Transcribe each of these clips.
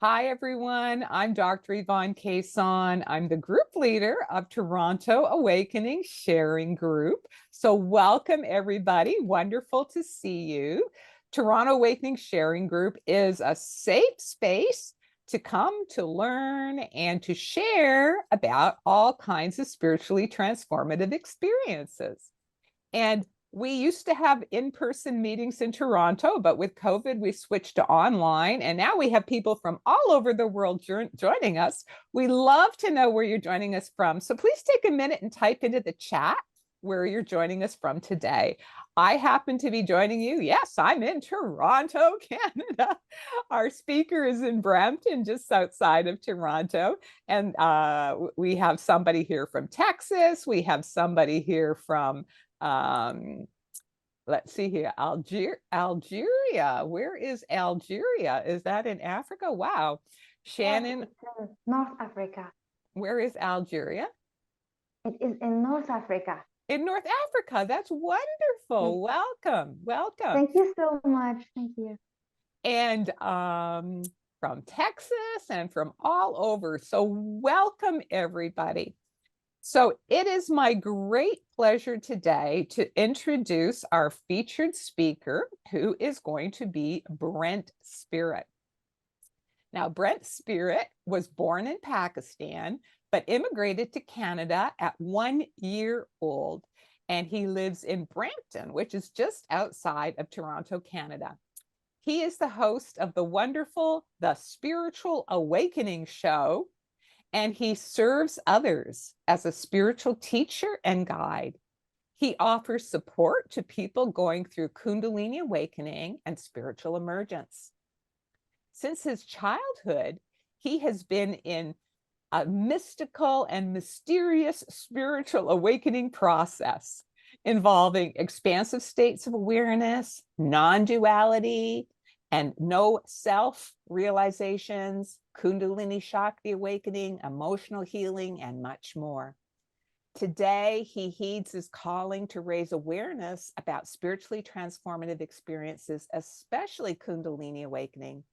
Hi, everyone. I'm Dr. Yvonne Cason. I'm the group leader of Toronto Awakening Sharing Group. So welcome, everybody. Wonderful to see you. Toronto Awakening Sharing Group is a safe space to come to learn and to share about all kinds of spiritually transformative experiences. And we used to have in-person meetings in Toronto, but with COVID, we switched to online. And now we have people from all over the world joining us. We love to know where you're joining us from. So please take a minute and type into the chat where you're joining us from today. I happen to be joining you. Yes, I'm in Toronto, Canada. Our speaker is in Brampton, just outside of Toronto. And we have somebody here from Texas. We have somebody here from let's see here, Algeria. Where is Algeria? Is that in Africa? Wow. Shannon. Yes, it's in North Africa. Where is Algeria? It is in North Africa. In North Africa. That's wonderful. Welcome. Thank you so much. Thank you. And from Texas and from all over. So welcome, everybody. So it is my great pleasure today to introduce our featured speaker, who is going to be Brent Spirit. Now, Brent Spirit was born in Pakistan, but immigrated to Canada at 1 year old. And he lives in Brampton, which is just outside of Toronto, Canada. He is the host of the wonderful The Spiritual Awakening show, and he serves others as a spiritual teacher and guide. He offers support to people going through Kundalini Awakening and spiritual emergence. Since his childhood, he has been in a mystical and mysterious spiritual awakening process involving expansive states of awareness, non-duality, and no self realizations, Kundalini Shakti Awakening, emotional healing, and much more. Today, he heeds his calling to raise awareness about spiritually transformative experiences, especially Kundalini Awakening,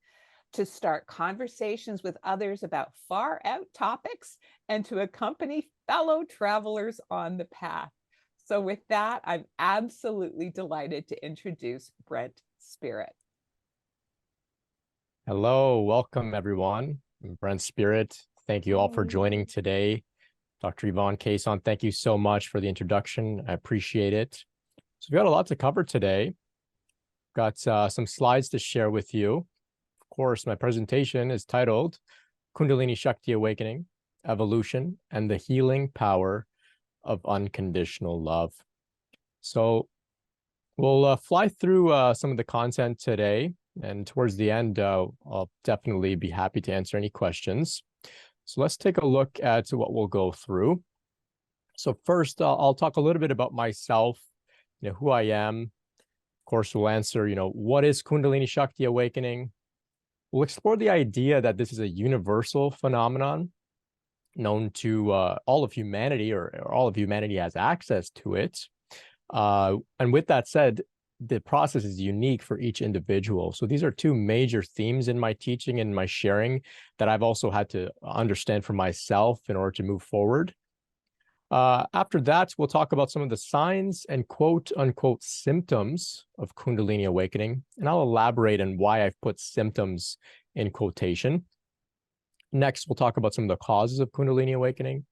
to start conversations with others about far out topics, and to accompany fellow travelers on the path. So with that, I'm absolutely delighted to introduce Brent Spirit. Hello, welcome everyone. I'm Brent Spirit. Thank you all for joining today. Dr. Yvonne Cason, thank you so much for the introduction. I appreciate it. So we've got a lot to cover today. Got some slides to share with you. Of course, my presentation is titled Kundalini Shakti Awakening, Evolution, and the Healing Power of Unconditional Love. So we'll fly through some of the content today. And towards the end, I'll definitely be happy to answer any questions. So let's take a look at what we'll go through. So first, I'll talk a little bit about myself, who I am. Of course, we'll answer, what is Kundalini Shakti Awakening? We'll explore the idea that this is a universal phenomenon known to all of humanity, or all of humanity has access to it. And with that said, the process is unique for each individual. So these are two major themes in my teaching and my sharing that I've also had to understand for myself in order to move forward. After that, we'll talk about some of the signs and quote unquote symptoms of Kundalini Awakening. And I'll elaborate on why I've put symptoms in quotation. Next, we'll talk about some of the causes of Kundalini Awakening.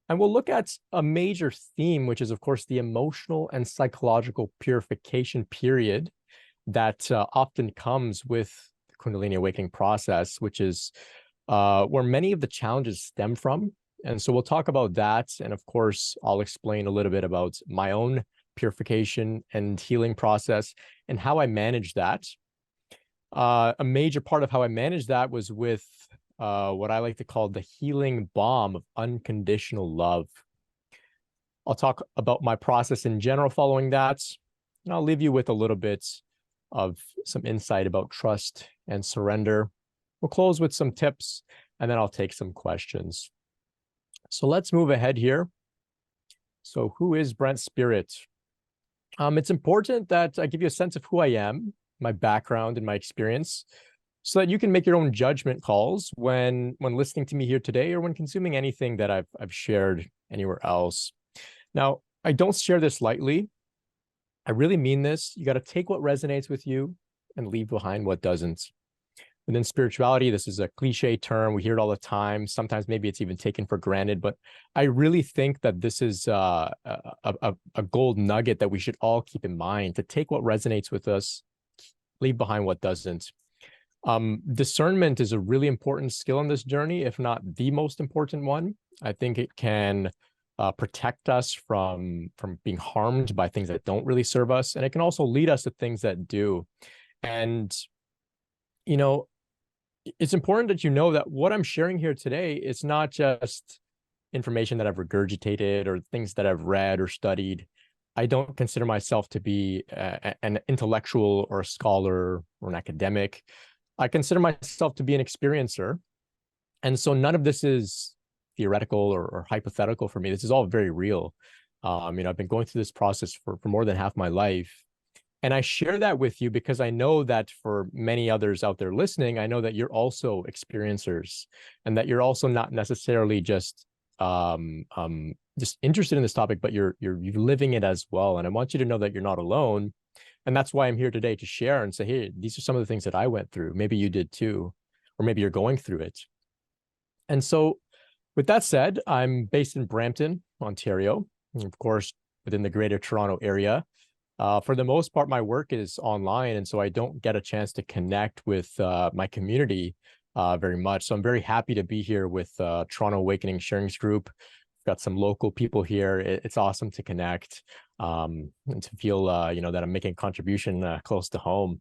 And we'll look at a major theme, which is, of course, the emotional and psychological purification period that often comes with the Kundalini Awakening process, which is where many of the challenges stem from. And so we'll talk about that. And of course, I'll explain a little bit about my own purification and healing process and how I manage that. A major part of how I managed that was with what I like to call the healing balm of unconditional love. I'll talk about my process in general following that, and I'll leave you with a little bit of some insight about trust and surrender. We'll close with some tips, and then I'll take some questions. So let's move ahead here. So who is Brent Spirit? It's important that I give you a sense of who I am, my background, and my experience. so that you can make your own judgment calls when listening to me here today or when consuming anything that I've shared anywhere else. Now, I don't share this lightly. I really mean this. You got to take what resonates with you and leave behind what doesn't. Within spirituality, this is a cliche term. We hear it all the time. Sometimes maybe it's even taken for granted, but I really think that this is a gold nugget that we should all keep in mind, to take what resonates with us, leave behind what doesn't. Discernment is a really important skill in this journey, if not the most important one. I think it can protect us from being harmed by things that don't really serve us, and it can also lead us to things that do. And you know, it's important that you know that what I'm sharing here today is not just information that I've regurgitated or things that I've read or studied. I don't consider myself to be an intellectual or a scholar or an academic. I consider myself to be an experiencer. And so none of this is theoretical or hypothetical for me. This is all very real. I've been going through this process for more than half my life. And I share that with you because I know that for many others out there listening, I know that you're also experiencers, and that you're also not necessarily just interested in this topic, but you're living it as well. And I want you to know that you're not alone. And that's why I'm here today, to share and say, hey, these are some of the things that I went through. Maybe you did too, or maybe you're going through it. And so with that said, I'm based in Brampton, Ontario, and of course, within the Greater Toronto area. For the most part, my work is online, and so I don't get a chance to connect with my community very much. So I'm very happy to be here with Toronto Awakening Sharings Group. We've got some local people here. It's awesome to connect and to feel, that I'm making a contribution close to home.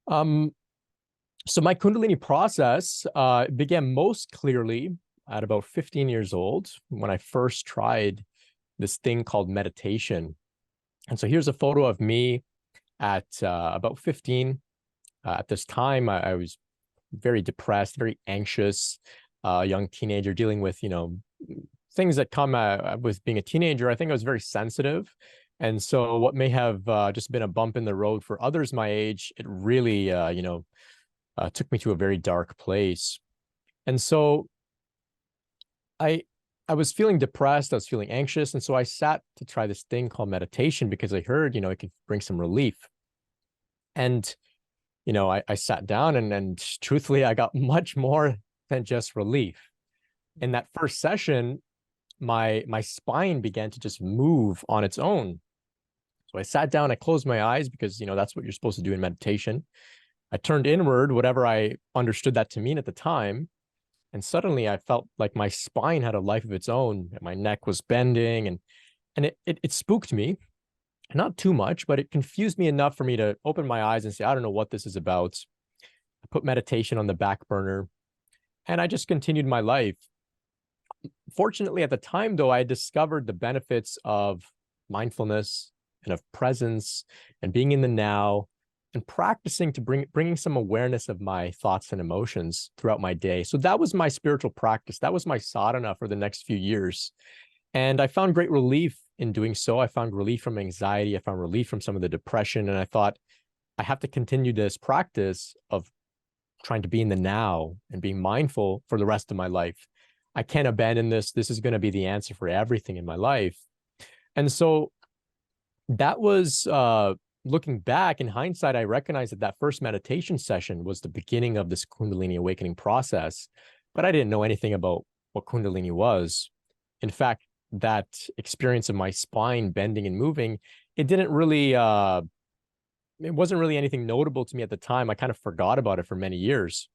So my Kundalini process began most clearly at about 15 years old, when I first tried this thing called meditation. And so here's a photo of me at about 15. At this time, I was very depressed, very anxious, young teenager dealing with, things that come with being a teenager. I think I was very sensitive. And so what may have just been a bump in the road for others my age, it really, took me to a very dark place. And so I was feeling depressed, I was feeling anxious, and so I sat to try this thing called meditation because I heard, it could bring some relief. And, I sat down and truthfully, I got much more than just relief. In that first session, my spine began to just move on its own. So I sat down, I closed my eyes because, that's what you're supposed to do in meditation. I turned inward, whatever I understood that to mean at the time. And suddenly I felt like my spine had a life of its own, and my neck was bending, and it spooked me, not too much, but it confused me enough for me to open my eyes and say, I don't know what this is about. I put meditation on the back burner, and I just continued my life. Fortunately, at the time, though, I discovered the benefits of mindfulness and of presence and being in the now, and practicing to bringing some awareness of my thoughts and emotions throughout my day. So that was my spiritual practice. That was my sadhana for the next few years. And I found great relief in doing so. I found relief from anxiety. I found relief from some of the depression. And I thought, I have to continue this practice of trying to be in the now and being mindful for the rest of my life. I can't abandon this. This is going to be the answer for everything in my life. And so that was, looking back in hindsight, I recognized that first meditation session was the beginning of this Kundalini awakening process, but I didn't know anything about what Kundalini was. In fact, that experience of my spine bending and moving, it didn't really, it wasn't really anything notable to me at the time. I kind of forgot about it for many years.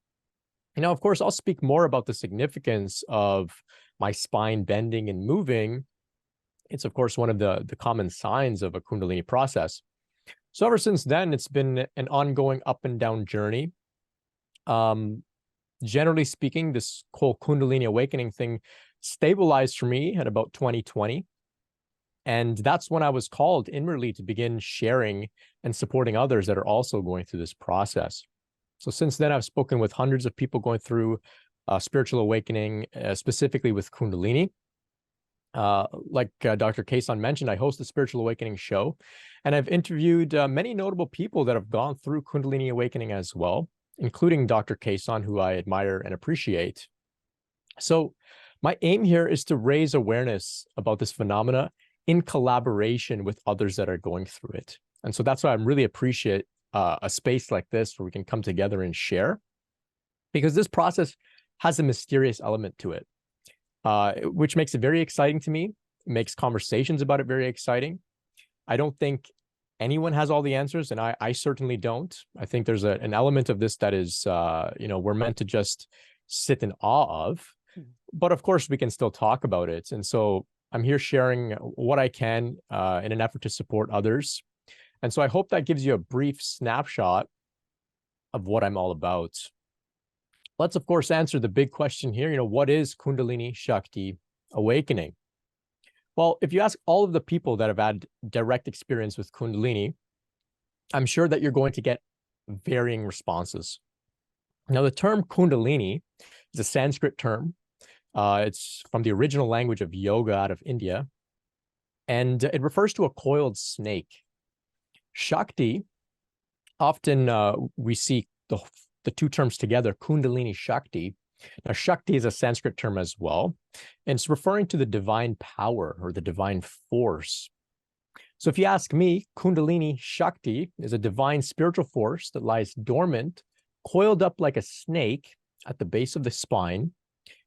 Of course, I'll speak more about the significance of my spine bending and moving. It's, of course, one of the common signs of a Kundalini process. So ever since then, it's been an ongoing up and down journey. Generally speaking, this whole Kundalini awakening thing stabilized for me at about 2020. And that's when I was called inwardly to begin sharing and supporting others that are also going through this process. So since then, I've spoken with hundreds of people going through spiritual awakening, specifically with Kundalini. Like Dr. Kaysan mentioned, I host a Spiritual Awakening show, and I've interviewed many notable people that have gone through Kundalini Awakening as well. including Dr. Kason, who I admire and appreciate. So my aim here is to raise awareness about this phenomena in collaboration with others that are going through it. And so that's why I really appreciate a space like this where we can come together and share, because this process has a mysterious element to it, which makes it very exciting to me. It makes conversations about it very exciting. I don't think anyone has all the answers, and I certainly don't. I think there's an element of this that is, we're meant to just sit in awe of. But of course, we can still talk about it. And so I'm here sharing what I can in an effort to support others. And so I hope that gives you a brief snapshot of what I'm all about. Let's, of course, answer the big question here. What is Kundalini Shakti Awakening? Well, if you ask all of the people that have had direct experience with Kundalini, I'm sure that you're going to get varying responses. Now, the term Kundalini is a Sanskrit term. It's from the original language of yoga out of India, and it refers to a coiled snake. Shakti, often we see the two terms together, Kundalini Shakti. Now, Shakti is a Sanskrit term as well, and it's referring to the divine power or the divine force. So if you ask me, Kundalini Shakti is a divine spiritual force that lies dormant, coiled up like a snake at the base of the spine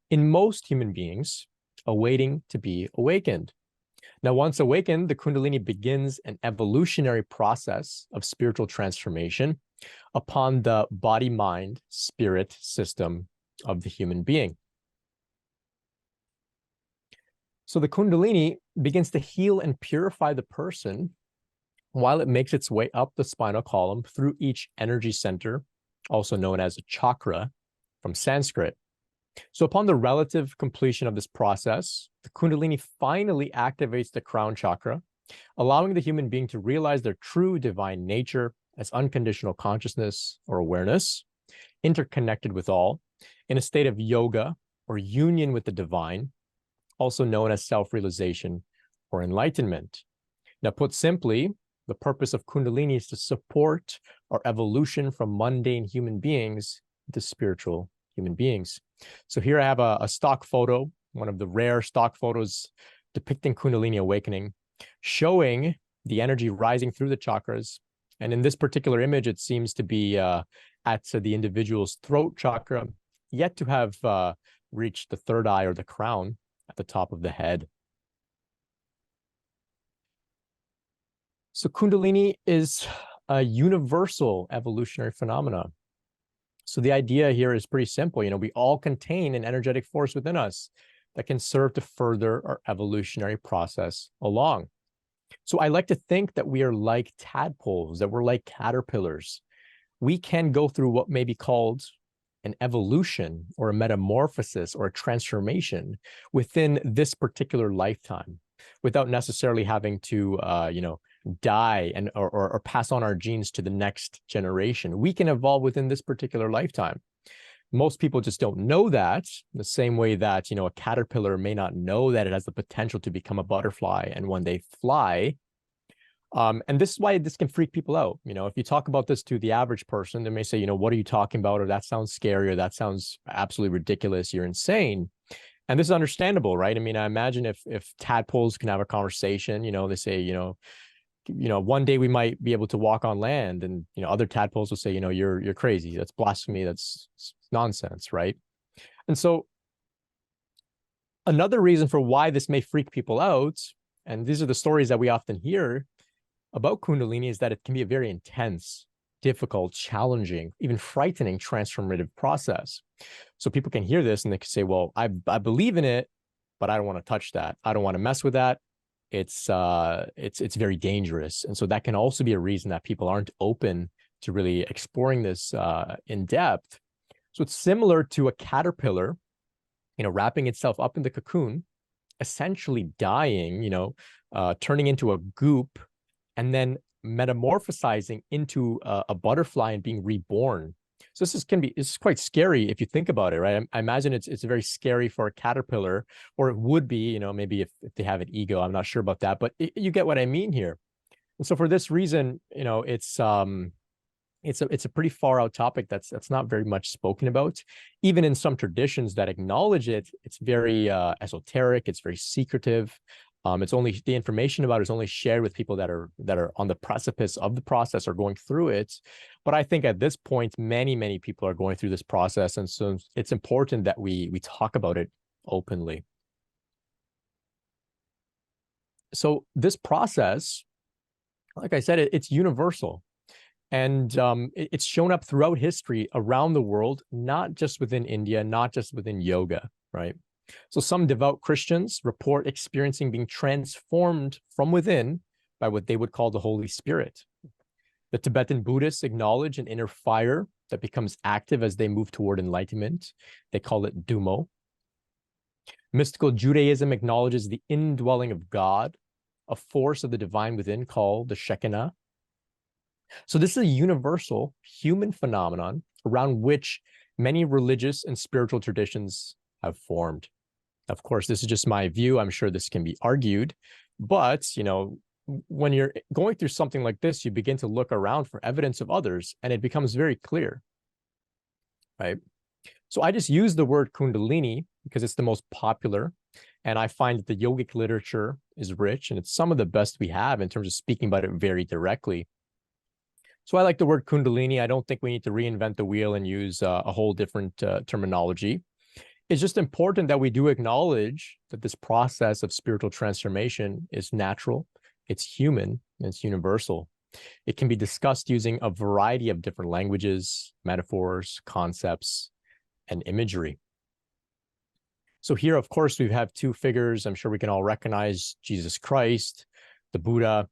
in most human beings, awaiting to be awakened. Now, once awakened, the Kundalini begins an evolutionary process of spiritual transformation upon the body, mind, spirit system of the human being. So the Kundalini begins to heal and purify the person while it makes its way up the spinal column through each energy center, also known as a chakra from Sanskrit. So upon the relative completion of this process, the Kundalini finally activates the crown chakra, allowing the human being to realize their true divine nature as unconditional consciousness or awareness, interconnected with all, in a state of yoga or union with the divine, also known as self-realization or enlightenment. Now, put simply, the purpose of Kundalini is to support our evolution from mundane human beings to spiritual human beings. So here I have a stock photo, one of the rare stock photos depicting Kundalini awakening, showing the energy rising through the chakras. And in this particular image, it seems to be at the individual's throat chakra, yet to have reached the third eye or the crown at the top of the head. So Kundalini is a universal evolutionary phenomena. So the idea here is pretty simple. We all contain an energetic force within us that can serve to further our evolutionary process along. So I like to think that we are like tadpoles, that we're like caterpillars. We can go through what may be called an evolution or a metamorphosis or a transformation within this particular lifetime without necessarily having to, die and or pass on our genes to the next generation. We can evolve within this particular lifetime. Most people just don't know that, the same way that, a caterpillar may not know that it has the potential to become a butterfly and when they fly. And this is why this can freak people out. If you talk about this to the average person, they may say, what are you talking about? Or that sounds scary, or that sounds absolutely ridiculous. You're insane. And this is understandable, right? I mean, I imagine if tadpoles can have a conversation, they say, one day we might be able to walk on land, and other tadpoles will say, you're crazy. That's blasphemy. That's nonsense, right? And so another reason for why this may freak people out, and these are the stories that we often hear about Kundalini, is that it can be a very intense, difficult, challenging, even frightening transformative process. So people can hear this and they can say, well, I believe in it, but I don't want to touch that. I don't want to mess with that. It's very dangerous. And so that can also be a reason that people aren't open to really exploring this in depth. So it's similar to a caterpillar, wrapping itself up in the cocoon, essentially dying, turning into a goop, and then metamorphosizing into a butterfly and being reborn. So it's quite scary if you think about it, right? I imagine it's very scary for a caterpillar, or it would be, maybe if they have an ego, I'm not sure about that, but you get what I mean here. And so for this reason, it's it's a pretty far out topic that's not very much spoken about. Even in some traditions that acknowledge it, it's very esoteric, it's very secretive. It's only, the information about it is only shared with people that are on the precipice of the process or going through it. But I think at this point, many people are going through this process, and so it's important that we talk about it openly. So this process, like I said, it's universal. And it's shown up throughout history around the world, not just within India, not just within yoga, right? So some devout Christians report experiencing being transformed from within by what they would call the Holy Spirit. The Tibetan Buddhists acknowledge an inner fire that becomes active as they move toward enlightenment. They call it Dumo. Mystical Judaism acknowledges the indwelling of God, a force of the divine within called the Shekinah. So this is a universal human phenomenon around which many religious and spiritual traditions have formed. Of course, this is just my view. I'm sure this can be argued, but when you're going through something like this, you begin to look around for evidence of others, and it becomes very clear, right? So I just use the word Kundalini because it's the most popular, and I find that the yogic literature is rich, and it's some of the best we have in terms of speaking about it very directly. So I like the word Kundalini. I don't think we need to reinvent the wheel and use a whole different terminology. It's just important that we do acknowledge that this process of spiritual transformation is natural, it's human, and it's universal. It can be discussed using a variety of different languages, metaphors, concepts, and imagery. So here, of course, we have two figures. I'm sure we can all recognize Jesus Christ, the Buddha.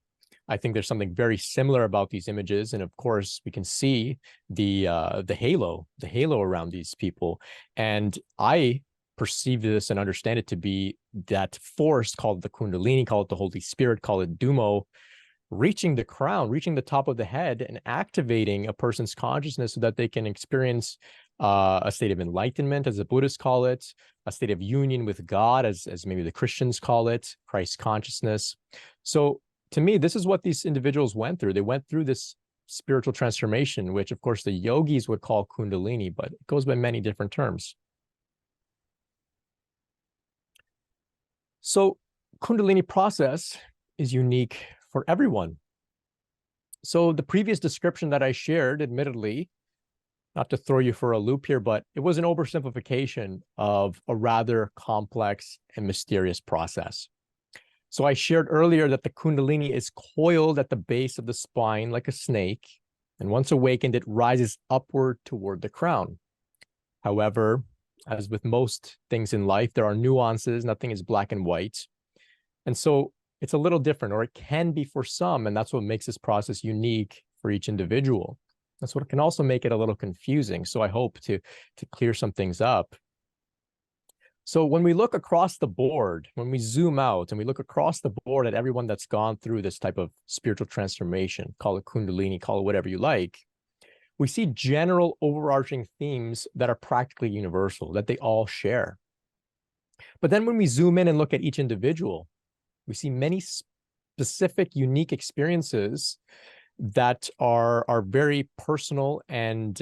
I think there's something very similar about these images. And of course, we can see the halo around these people. And I perceive this and understand it to be that force called the Kundalini, call it the Holy Spirit, call it Dumo, reaching the crown, reaching the top of the head and activating a person's consciousness so that they can experience a state of enlightenment, as the Buddhists call it, a state of union with God, as maybe the Christians call it, Christ consciousness. So to me, this is what these individuals went through. They went through this spiritual transformation, which of course the yogis would call Kundalini, but it goes by many different terms. So Kundalini process is unique for everyone. So the previous description that I shared, admittedly, not to throw you for a loop here, but it was an oversimplification of a rather complex and mysterious process. So I shared earlier that the Kundalini is coiled at the base of the spine like a snake, and once awakened, it rises upward toward the crown. However, as with most things in life, there are nuances. Nothing is black and white. And so it's a little different, or it can be for some, and that's what makes this process unique for each individual. That's what can also make it a little confusing. So I hope to clear some things up. So when we look across the board, when we zoom out and we look across the board at everyone that's gone through this type of spiritual transformation, call it Kundalini, call it whatever you like, we see general overarching themes that are practically universal, that they all share. But then when we zoom in and look at each individual, we see many specific, unique experiences that are very personal and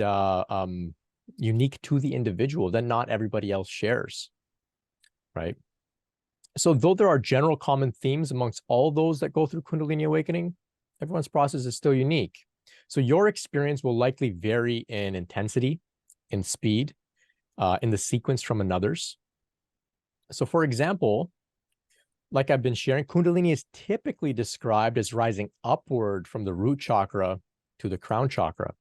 unique to the individual that not everybody else shares, right? So though there are general common themes amongst all those that go through Kundalini Awakening, everyone's process is still unique. So your experience will likely vary in intensity, in speed, in the sequence from another's. So for example, like I've been sharing, Kundalini is typically described as rising upward from the root chakra to the crown chakra.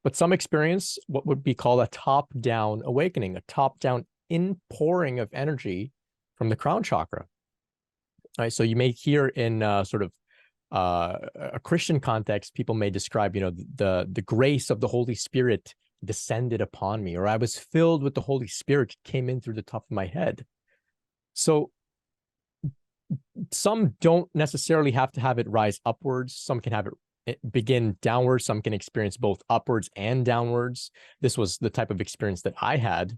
But some experience what would be called a top-down awakening, a top-down inpouring of energy from the crown chakra. All right, so you may hear in sort of a Christian context, people may describe, the grace of the Holy Spirit descended upon me, or I was filled with the Holy Spirit, came in through the top of my head. So some don't necessarily have to have it rise upwards. Some can have it begin downwards. Some can experience both upwards and downwards. This was the type of experience that I had.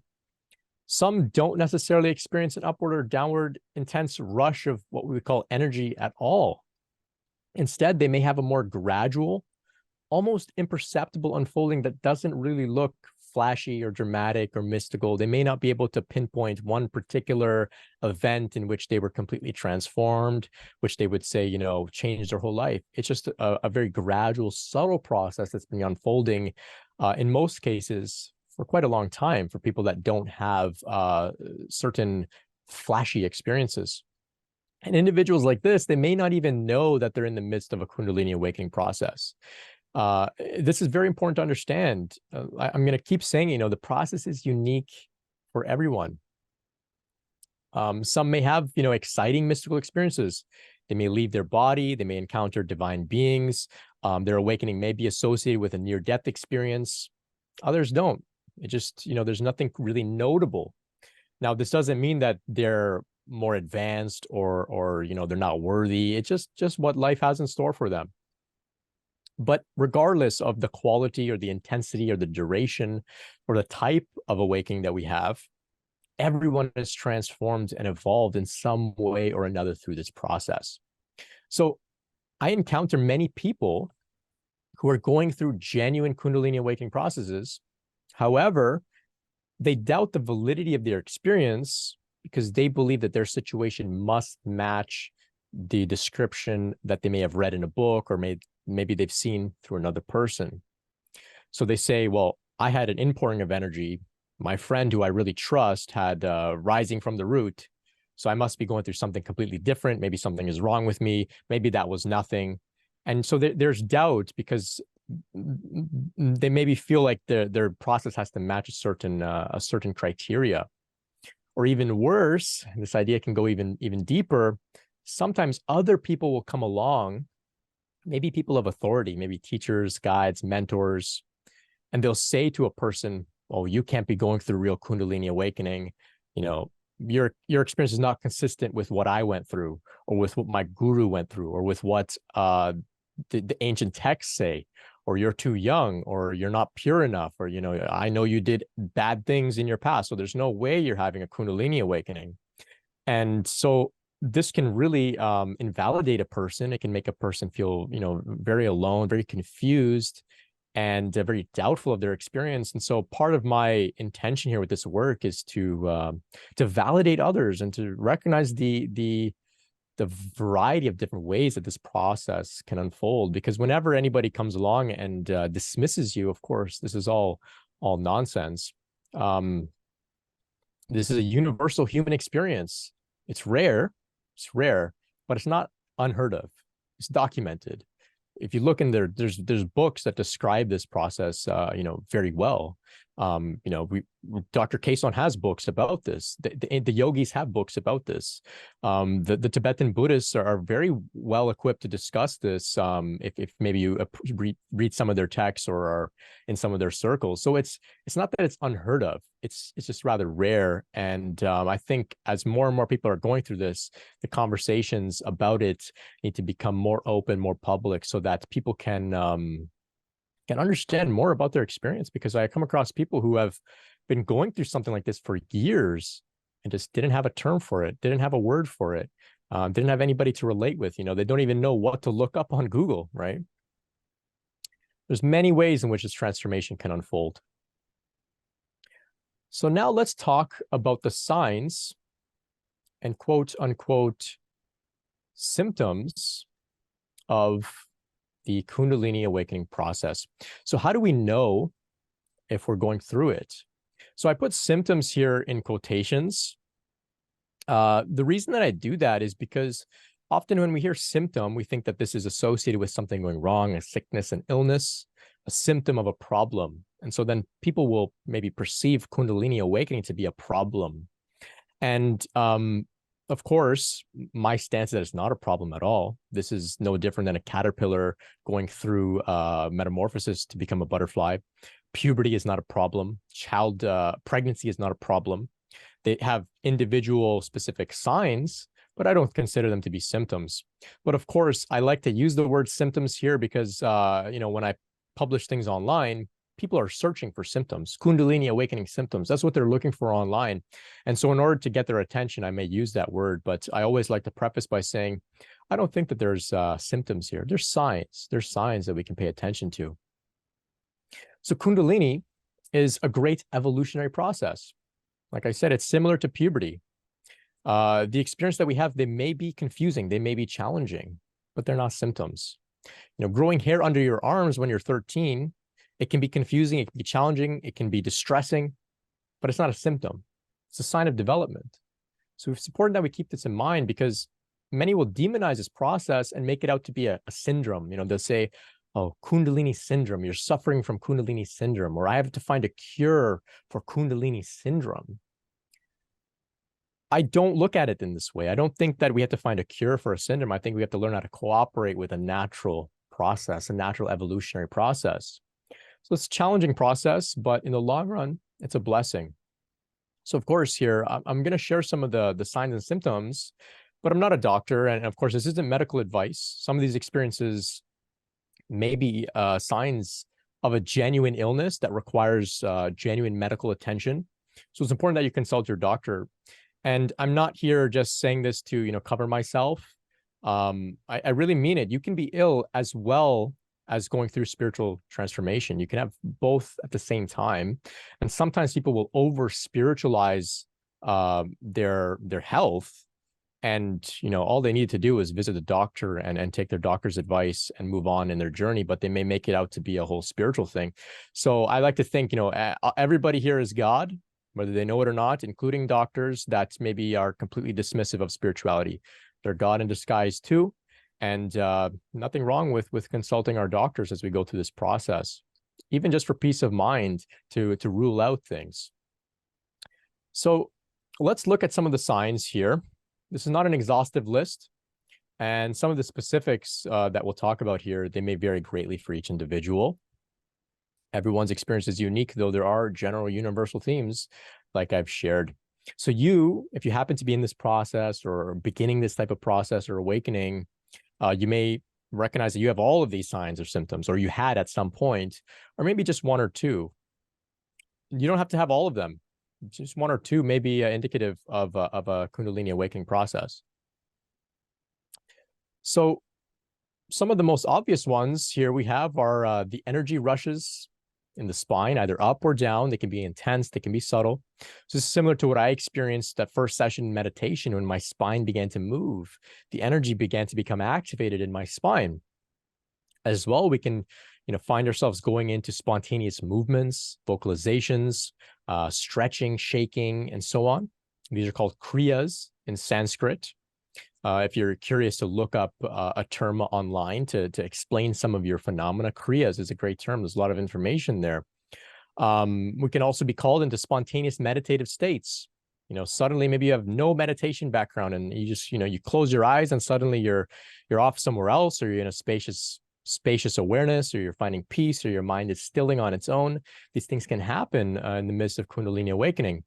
Some don't necessarily experience an upward or downward intense rush of what we would call energy at all. Instead, they may have a more gradual almost imperceptible unfolding that doesn't really look flashy or dramatic or mystical. They may not be able to pinpoint one particular event in which they were completely transformed, which they would say, changed their whole life. It's just a very gradual, subtle process that's been unfolding in most cases for quite a long time for people that don't have certain flashy experiences. And individuals like this, they may not even know that they're in the midst of a Kundalini awakening process. This is very important to understand. I'm going to keep saying, the process is unique for everyone. Some may have, exciting mystical experiences. They may leave their body. They may encounter divine beings. Their awakening may be associated with a near-death experience. Others don't. It just, there's nothing really notable. Now, this doesn't mean that they're more advanced or they're not worthy. It's just what life has in store for them. But regardless of the quality or the intensity or the duration or the type of awakening that we have, everyone is transformed and evolved in some way or another through this process. So I encounter many people who are going through genuine Kundalini awakening processes. However, they doubt the validity of their experience because they believe that their situation must match the description that they may have read in a book or maybe they've seen through another person. So they say, well, I had an inpouring of energy. My friend who I really trust had rising from the root. So I must be going through something completely different. Maybe something is wrong with me. Maybe that was nothing. And so there's doubt because they maybe feel like their process has to match a certain criteria. Or even worse, this idea can go even deeper. Sometimes other people will come along, maybe people of authority, maybe teachers, guides, mentors, and they'll say to a person, oh, you can't be going through real Kundalini awakening. Your experience is not consistent with what I went through or with what my guru went through or with what the ancient texts say, or you're too young, or you're not pure enough, or, I know you did bad things in your past, so there's no way you're having a Kundalini awakening. And so this can really invalidate a person. It can make a person feel, very alone, very confused, and very doubtful of their experience. And so part of my intention here with this work is to validate others and to recognize the variety of different ways that this process can unfold. Because whenever anybody comes along and dismisses you, of course, this is all nonsense. This is a universal human experience. It's rare, but it's not unheard of. It's documented. If you look in there, there's books that describe this process, very well. Dr. Kason has books about this. The yogis have books about this. The Tibetan Buddhists are very well equipped to discuss this. If maybe you read some of their texts or are in some of their circles. So it's not that it's unheard of. It's just rather rare. And I think as more and more people are going through this, the conversations about it need to become more open, more public, so that people can understand more about their experience. Because I come across people who have been going through something like this for years and just didn't have a term for it, didn't have a word for it, didn't have anybody to relate with. They don't even know what to look up on Google, right? There's many ways in which this transformation can unfold. So now let's talk about the signs and quote unquote symptoms of the Kundalini awakening process. So how do we know if we're going through it? So I put symptoms here in quotations. The reason that I do that is because often when we hear symptom, we think that this is associated with something going wrong, a sickness, an illness, a symptom of a problem. And so then people will maybe perceive Kundalini awakening to be a problem. And of course, my stance is that it's not a problem at all. This is no different than a caterpillar going through metamorphosis to become a butterfly. Puberty is not a problem. Pregnancy is not a problem. They have individual specific signs, but I don't consider them to be symptoms. But of course, I like to use the word symptoms here because, when I publish things online, people are searching for symptoms, Kundalini awakening symptoms. That's what they're looking for online. And so in order to get their attention, I may use that word, but I always like to preface by saying, I don't think that there's symptoms here. There's signs. There's signs that we can pay attention to. So Kundalini is a great evolutionary process. Like I said, it's similar to puberty. The experience that we have, they may be confusing, they may be challenging, but they're not symptoms. You know, growing hair under your arms when you're 13, it can be confusing, it can be challenging, it can be distressing, but it's not a symptom. It's a sign of development. So it's important that we keep this in mind, because many will demonize this process and make it out to be a syndrome. You know, they'll say, oh, Kundalini syndrome, you're suffering from Kundalini syndrome, or I have to find a cure for Kundalini syndrome. I don't look at it in this way. I don't think that we have to find a cure for a syndrome. I think we have to learn how to cooperate with a natural process, a natural evolutionary process. So it's a challenging process, but in the long run, it's a blessing. So of course here, I'm going to share some of the signs and symptoms, but I'm not a doctor. And of course, this isn't medical advice. Some of these experiences may be signs of a genuine illness that requires genuine medical attention. So it's important that you consult your doctor. And I'm not here just saying this to, you know, cover myself. I really mean it. You can be ill as well as going through spiritual transformation. You can have both at the same time. And sometimes people will over spiritualize their health. And, you know, all they need to do is visit a doctor and take their doctor's advice and move on in their journey, but they may make it out to be a whole spiritual thing. So I like to think, you know, everybody here is God, whether they know it or not, including doctors that maybe are completely dismissive of spirituality. They're God in disguise too. And nothing wrong with consulting our doctors as we go through this process, even just for peace of mind to rule out things. So let's look at some of the signs here. This is not an exhaustive list. And some of the specifics that we'll talk about here, they may vary greatly for each individual. Everyone's experience is unique, though there are general universal themes like I've shared. So you, if you happen to be in this process or beginning this type of process or awakening, you may recognize that you have all of these signs or symptoms, or you had at some point, or maybe just one or two. You don't have to have all of them. Just one or two may be indicative of a Kundalini awakening process. So some of the most obvious ones here we have are the energy rushes in the spine, either up or down. They can be intense, they can be subtle. So this is similar to what I experienced that first session in meditation when my spine began to move. The energy began to become activated in my spine. As well, we can, you know, find ourselves going into spontaneous movements, vocalizations, stretching, shaking, and so on. These are called kriyas in Sanskrit. If you're curious to look up a term online to explain some of your phenomena, kriyas is a great term. There's a lot of information there. We can also be called into spontaneous meditative states. You know, suddenly maybe you have no meditation background and you just, you know, you close your eyes and suddenly you're off somewhere else, or you're in a spacious awareness, or you're finding peace, or your mind is stilling on its own. These things can happen in the midst of Kundalini awakening.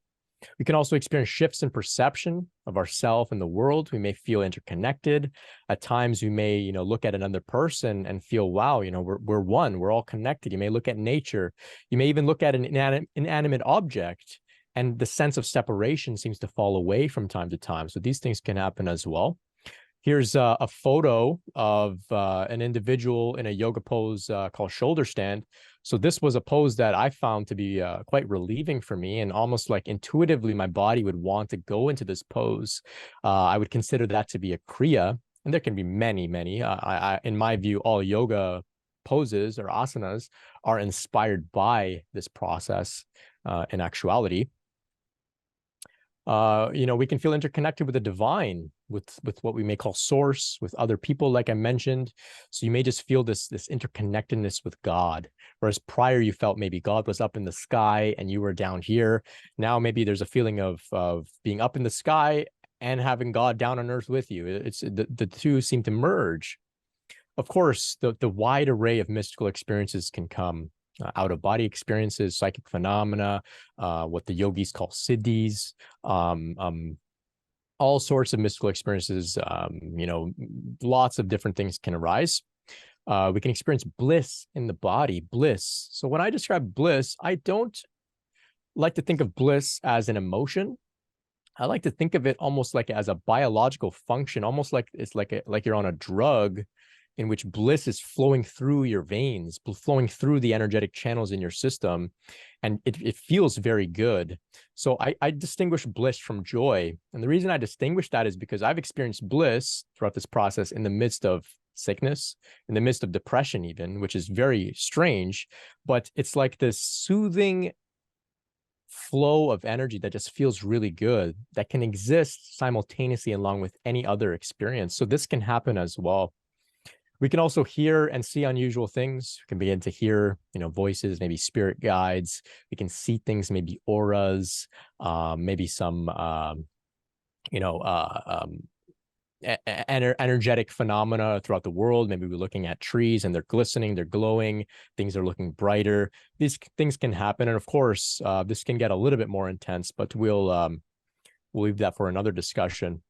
We can also experience shifts in perception of ourself and the world. We may feel interconnected. At times we may, you know, look at another person and feel, wow, you know, we're one, we're all connected. You may look at nature. You may even look at an inanimate object, and the sense of separation seems to fall away from time to time. So these things can happen as well. Here's a photo of an individual in a yoga pose called shoulder stand. So this was a pose that I found to be quite relieving for me, and almost like intuitively my body would want to go into this pose. I would consider that to be a kriya, and there can be many. In my view, all yoga poses or asanas are inspired by this process in actuality. You know, we can feel interconnected with the divine, with what we may call source, with other people, like I mentioned. So you may just feel this interconnectedness with God, whereas prior you felt maybe God was up in the sky and you were down here. Now maybe there's a feeling of being up in the sky and having God down on earth with you. It's the two seem to merge. Of course, the wide array of mystical experiences can come. Out-of-body experiences, psychic phenomena, what the yogis call siddhis, all sorts of mystical experiences. You know, lots of different things can arise. We can experience bliss in the body, bliss. So when I describe bliss, I don't like to think of bliss as an emotion. I like to think of it almost like as a biological function, almost like it's like you're on a drug in which bliss is flowing through your veins, flowing through the energetic channels in your system. And it feels very good. So I distinguish bliss from joy. And the reason I distinguish that is because I've experienced bliss throughout this process in the midst of sickness, in the midst of depression even, which is very strange, but it's like this soothing flow of energy that just feels really good, that can exist simultaneously along with any other experience. So this can happen as well. We can also hear and see unusual things. We can begin to hear, voices, maybe spirit guides. We can see things, maybe auras, maybe some, energetic phenomena throughout the world. Maybe we're looking at trees and they're glistening, they're glowing, things are looking brighter. These things can happen. And of course, this can get a little bit more intense, but we'll leave that for another discussion.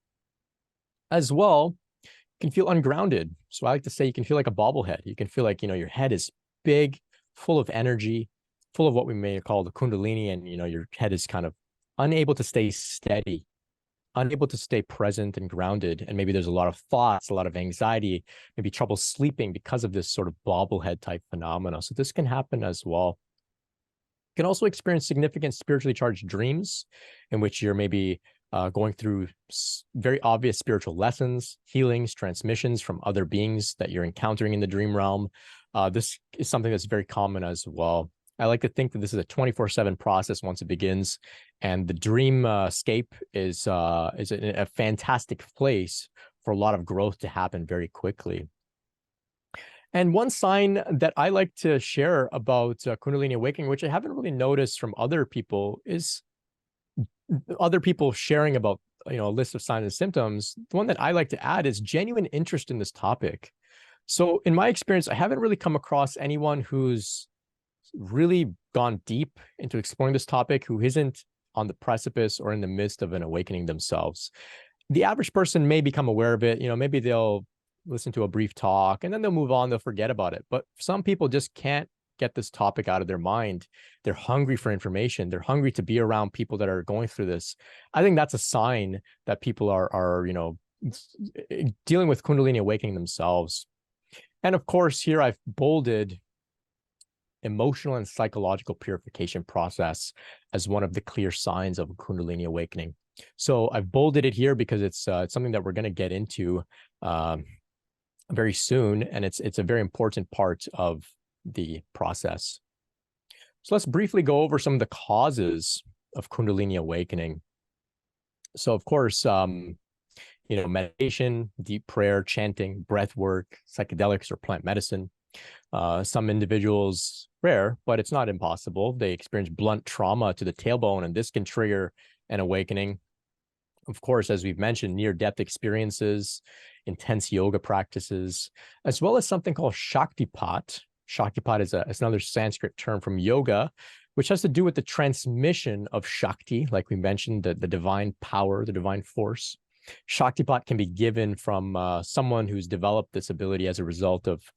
As well, you can feel ungrounded. So I like to say you can feel like a bobblehead. You can feel like, your head is big, full of energy, full of what we may call the Kundalini, and, your head is kind of unable to stay steady, unable to stay present and grounded. And maybe there's a lot of thoughts, a lot of anxiety, maybe trouble sleeping because of this sort of bobblehead type phenomena. So this can happen as well. You can also experience significant spiritually charged dreams in which you're maybe going through very obvious spiritual lessons, healings, transmissions from other beings that you're encountering in the dream realm. This is something that's very common as well. I like to think that this is a 24/7 process once it begins, and the dreamscape is a fantastic place for a lot of growth to happen very quickly. And one sign that I like to share about Kundalini Awakening, which I haven't really noticed from other people, is other people sharing about, a list of signs and symptoms. The one that I like to add is genuine interest in this topic. So in my experience, I haven't really come across anyone who's really gone deep into exploring this topic who isn't on the precipice or in the midst of an awakening themselves. The average person may become aware of it. Maybe they'll listen to a brief talk and then they'll move on, they'll forget about it. But some people just can't get this topic out of their mind. They're hungry for information. They're hungry to be around people that are going through this. I think that's a sign that people are dealing with Kundalini Awakening themselves. And of course, here I've bolded emotional and psychological purification process as one of the clear signs of Kundalini Awakening. So I've bolded it here because it's something that we're going to get into very soon, and it's a very important part of the process. So let's briefly go over some of the causes of Kundalini Awakening. So of course, meditation, deep prayer, chanting, breath work, psychedelics, or plant medicine. Some individuals, rare, but it's not impossible, they experience blunt trauma to the tailbone, and this can trigger an awakening. Of course, as we've mentioned, near-death experiences, intense yoga practices, as well as something called Shaktipat. Shaktipat is another Sanskrit term from yoga, which has to do with the transmission of Shakti, like we mentioned, the divine power, the divine force. Shaktipat can be given from someone who's developed this ability as a result of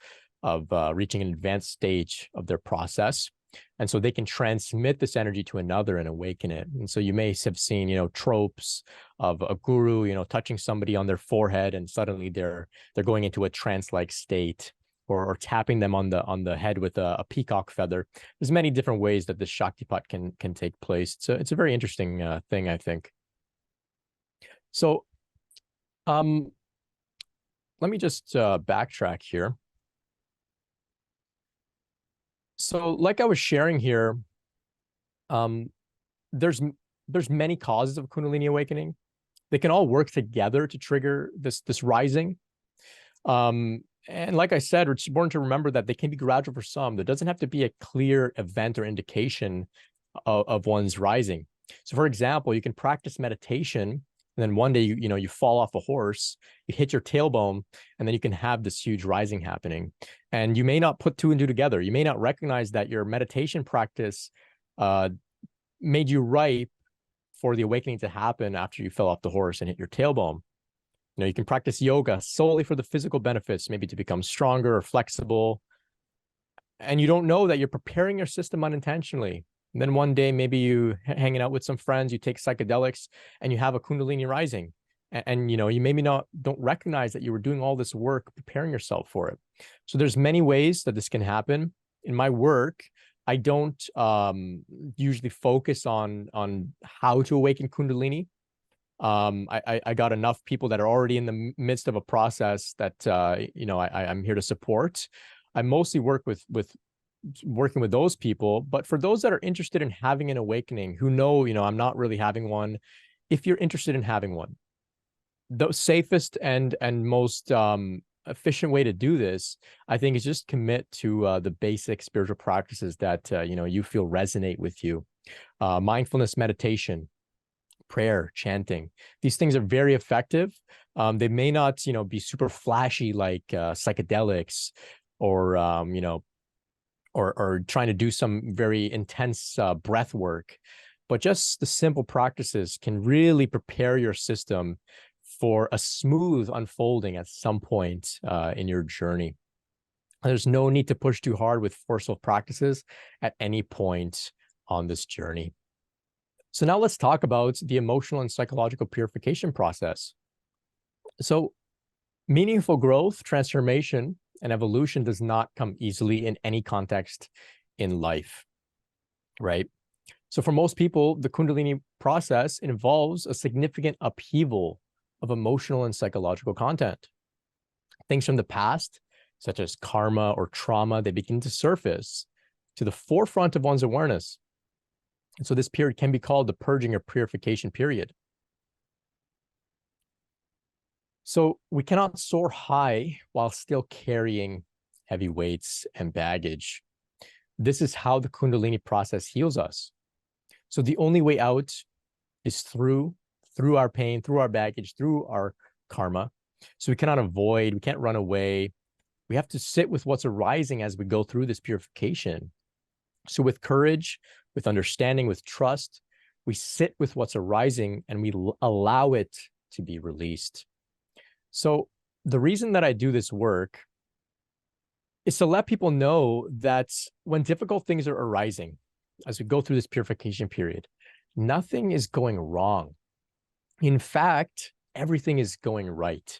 reaching an advanced stage of their process. And so they can transmit this energy to another and awaken it. And so you may have seen, tropes of a guru, touching somebody on their forehead and suddenly they're going into a trance-like state, or tapping them on the head with a peacock feather. There's many different ways that this Shaktipat can take place. So it's a very interesting thing, I think. So let me just backtrack here. So like I was sharing here, there's many causes of Kundalini Awakening. They can all work together to trigger this rising. And like I said, it's important to remember that they can be gradual for some. There doesn't have to be a clear event or indication of one's rising. So for example, you can practice meditation, and then one day you fall off a horse, you hit your tailbone, and then you can have this huge rising happening. And you may not put two and two together. You may not recognize that your meditation practice made you ripe for the awakening to happen after you fell off the horse and hit your tailbone. You can practice yoga solely for the physical benefits, maybe to become stronger or flexible. And you don't know that you're preparing your system unintentionally. And then one day, maybe you hanging out with some friends, you take psychedelics and you have a Kundalini rising. And you maybe don't recognize that you were doing all this work preparing yourself for it. So there's many ways that this can happen. In my work, I don't usually focus on how to awaken Kundalini. I got enough people that are already in the midst of a process that I'm here to support. I mostly work with working with those people, but for those that are interested in having an awakening, who know, I'm not really having one. If you're interested in having one, the safest and most efficient way to do this, I think, is just commit to the basic spiritual practices that you feel resonate with you. Mindfulness meditation, prayer, chanting. These things are very effective. They may not, be super flashy like psychedelics or or trying to do some very intense breath work, but just the simple practices can really prepare your system for a smooth unfolding at some point in your journey. There's no need to push too hard with forceful practices at any point on this journey. So now let's talk about the emotional and psychological purification process. So meaningful growth, transformation, and evolution does not come easily in any context in life, right? So for most people, the Kundalini process involves a significant upheaval of emotional and psychological content. Things from the past, such as karma or trauma, they begin to surface to the forefront of one's awareness. And so this period can be called the purging or purification period. So we cannot soar high while still carrying heavy weights and baggage. This is how the Kundalini process heals us. So the only way out is through our pain, through our baggage, through our karma. So we cannot avoid, we can't run away. We have to sit with what's arising as we go through this purification. So with courage, with understanding, with trust, we sit with what's arising and we allow it to be released. So the reason that I do this work is to let people know that when difficult things are arising, as we go through this purification period, nothing is going wrong. In fact, everything is going right.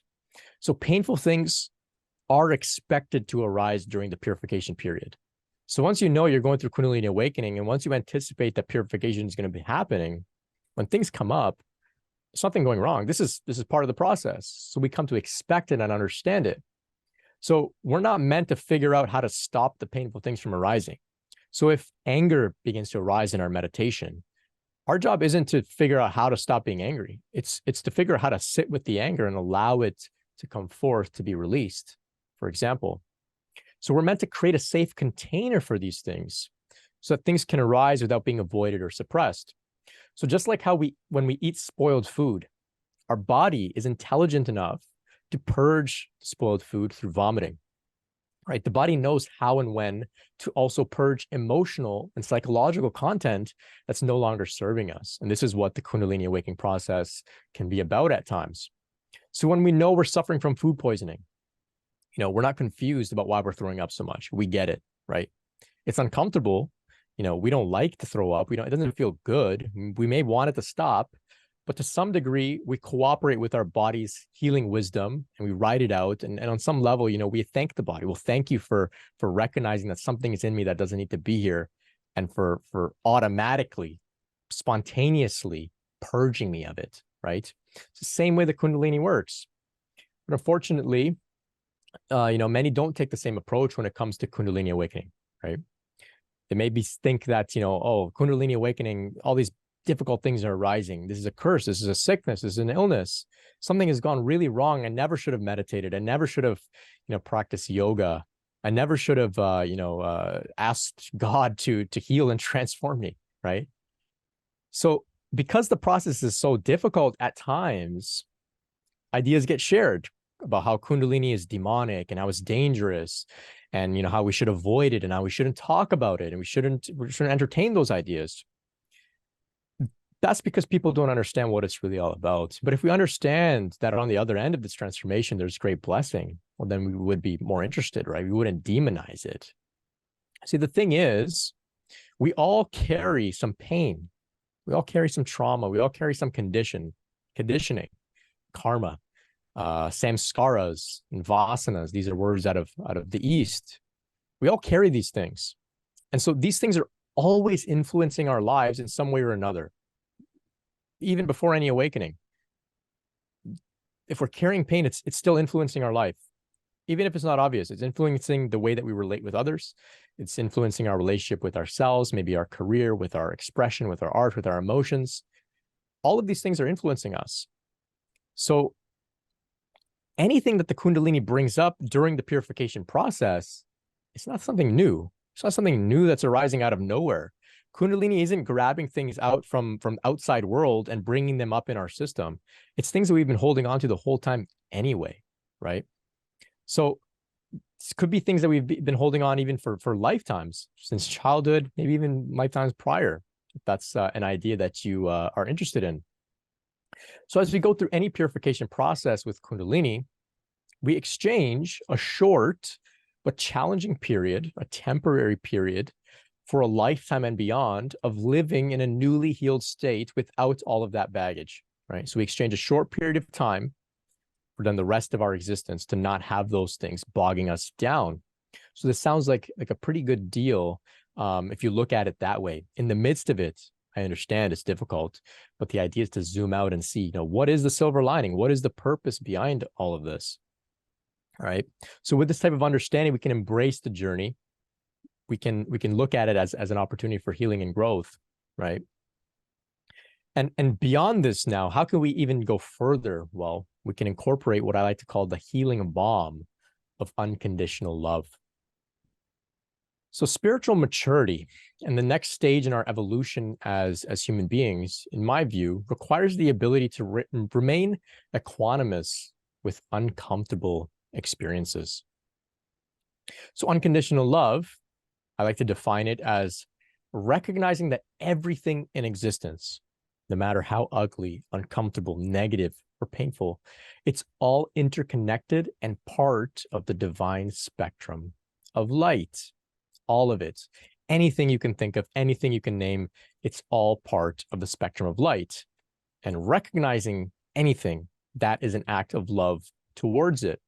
So painful things are expected to arise during the purification period. So once you know you're going through Kundalini Awakening, and once you anticipate that purification is going to be happening, when things come up, something going wrong. This is part of the process. So we come to expect it and understand it. So we're not meant to figure out how to stop the painful things from arising. So if anger begins to arise in our meditation, our job isn't to figure out how to stop being angry. It's to figure out how to sit with the anger and allow it to come forth to be released, for example. So we're meant to create a safe container for these things so that things can arise without being avoided or suppressed. So just like how when we eat spoiled food, our body is intelligent enough to purge spoiled food through vomiting, right? The body knows how and when to also purge emotional and psychological content that's no longer serving us. And this is what the Kundalini Awakening process can be about at times. So when we know we're suffering from food poisoning, we're not confused about why we're throwing up so much. We get it, right? It's uncomfortable. We don't like to throw up. It doesn't feel good. We may want it to stop, but to some degree, we cooperate with our body's healing wisdom and we ride it out. And on some level, we thank the body. Well, thank you for recognizing that something is in me that doesn't need to be here, and for automatically, spontaneously purging me of it, right? It's the same way the Kundalini works. But unfortunately, many don't take the same approach when it comes to Kundalini Awakening, right? They maybe think that, Kundalini Awakening, all these difficult things are arising. This is a curse. This is a sickness. This is an illness. Something has gone really wrong. I never should have meditated. I never should have, practiced yoga. I never should have, asked God to heal and transform me, right? So because the process is so difficult at times, ideas get shared about how Kundalini is demonic and how it's dangerous, and how we should avoid it and how we shouldn't talk about it and we shouldn't entertain those ideas. That's because people don't understand what it's really all about. But if we understand that on the other end of this transformation, there's great blessing, well, then we would be more interested, right? We wouldn't demonize it. See, the thing is, we all carry some pain. We all carry some trauma. We all carry some conditioning, karma, samskaras, and vasanas. These are words out of the East. We all carry these things. And so these things are always influencing our lives in some way or another, even before any awakening. If we're carrying pain, it's still influencing our life. Even if it's not obvious, it's influencing the way that we relate with others. It's influencing our relationship with ourselves, maybe our career, with our expression, with our art, with our emotions. All of these things are influencing us. So anything that the Kundalini brings up during the purification process, it's not something new. It's not something new that's arising out of nowhere. Kundalini isn't grabbing things out from outside world and bringing them up in our system. It's things that we've been holding on to the whole time anyway, right? So this could be things that we've been holding on even for lifetimes, since childhood, maybe even lifetimes prior. If that's an idea that you are interested in. So as we go through any purification process with Kundalini, we exchange a short but challenging period, a temporary period, for a lifetime and beyond of living in a newly healed state without all of that baggage, right? So we exchange a short period of time for then the rest of our existence to not have those things bogging us down. So this sounds like a pretty good deal if you look at it that way. In the midst of it, I understand it's difficult, but the idea is to zoom out and see, what is the silver lining? What is the purpose behind all of this? All right. So with this type of understanding, we can embrace the journey. We can look at it as an opportunity for healing and growth, right? And beyond this now, how can we even go further? Well, we can incorporate what I like to call the healing balm of unconditional love. So spiritual maturity and the next stage in our evolution as human beings, in my view, requires the ability to remain equanimous with uncomfortable experiences. So unconditional love, I like to define it as recognizing that everything in existence, no matter how ugly, uncomfortable, negative, or painful, it's all interconnected and part of the divine spectrum of light. All of it. Anything you can think of, anything you can name, it's all part of the spectrum of light. And recognizing anything, that is an act of love towards it.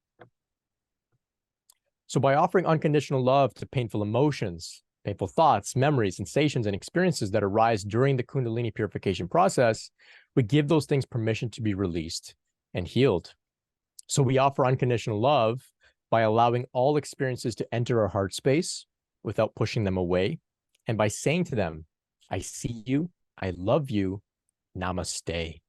So by offering unconditional love to painful emotions, painful thoughts, memories, sensations, and experiences that arise during the Kundalini purification process, we give those things permission to be released and healed. So we offer unconditional love by allowing all experiences to enter our heart space without pushing them away, and by saying to them, I see you, I love you, namaste.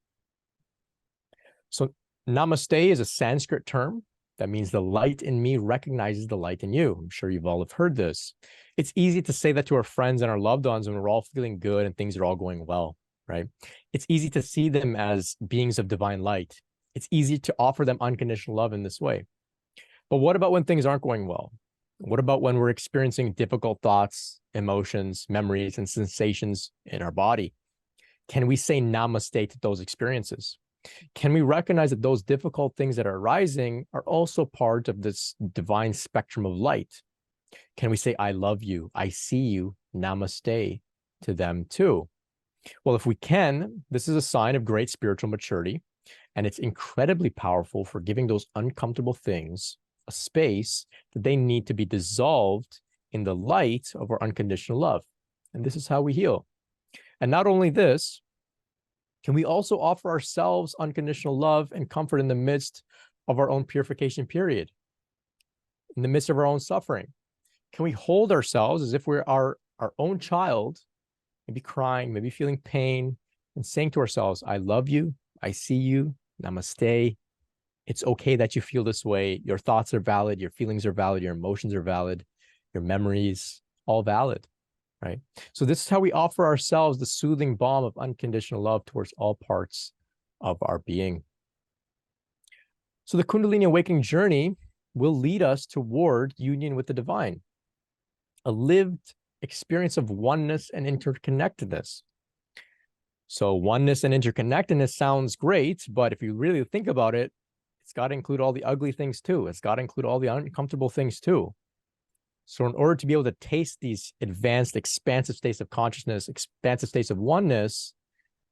So namaste is a Sanskrit term that means the light in me recognizes the light in you. I'm sure you've all have heard this. It's easy to say that to our friends and our loved ones when we're all feeling good and things are all going well, right? It's easy to see them as beings of divine light. It's easy to offer them unconditional love in this way. But what about when things aren't going well? What about when we're experiencing difficult thoughts, emotions, memories, and sensations in our body? Can we say namaste to those experiences? Can we recognize that those difficult things that are arising are also part of this divine spectrum of light? Can we say, I love you, I see you, namaste to them too? Well, if we can, this is a sign of great spiritual maturity, and it's incredibly powerful for giving those uncomfortable things a space that they need to be dissolved in the light of our unconditional love. And this is how we heal. And not only this, can we also offer ourselves unconditional love and comfort in the midst of our own purification period, in the midst of our own suffering? Can we hold ourselves as if we're our own child, maybe crying, maybe feeling pain, and saying to ourselves, I love you, I see you, namaste. It's okay that you feel this way. Your thoughts are valid, your feelings are valid, your emotions are valid, your memories, all valid. Right? So this is how we offer ourselves the soothing balm of unconditional love towards all parts of our being. So the Kundalini Awakening journey will lead us toward union with the divine, a lived experience of oneness and interconnectedness. So oneness and interconnectedness sounds great, but if you really think about it, it's got to include all the ugly things too. It's got to include all the uncomfortable things too. So in order to be able to taste these advanced, expansive states of consciousness, expansive states of oneness,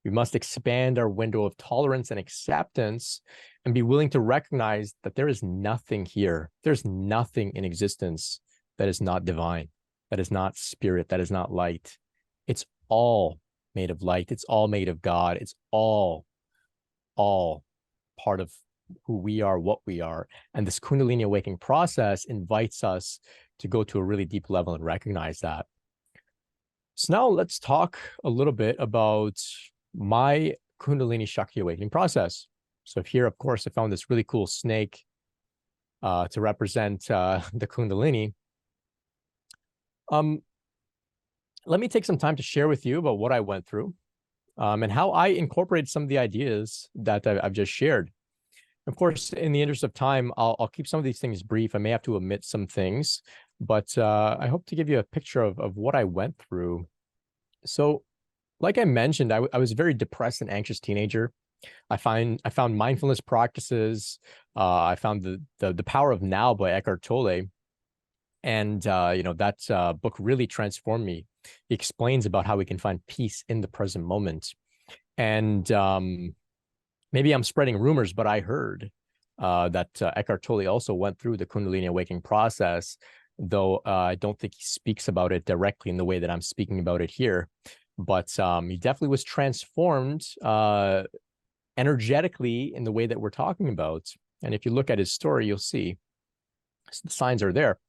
we must expand our window of tolerance and acceptance and be willing to recognize that there is nothing here. There's nothing in existence that is not divine, that is not spirit, that is not light. It's all made of light. It's all made of God. It's all part of who we are, what we are. And this Kundalini awakening process invites us to go to a really deep level and recognize that. So now let's talk a little bit about my Kundalini Shakti Awakening process. So here, of course, I found this really cool snake to represent the Kundalini. Let me take some time to share with you about what I went through and how I incorporated some of the ideas that I've just shared. Of course, in the interest of time, I'll keep some of these things brief. I may have to omit some things, but I hope to give you a picture of what I went through. So, like I mentioned, I was a very depressed and anxious teenager. I found mindfulness practices. I found the Power of Now by Eckhart Tolle, and that book really transformed me. He explains about how we can find peace in the present moment, and maybe I'm spreading rumors, but I heard that Eckhart Tolle also went through the Kundalini awakening process, though I don't think he speaks about it directly in the way that I'm speaking about it here. But he definitely was transformed energetically in the way that we're talking about. And if you look at his story, you'll see the signs are there.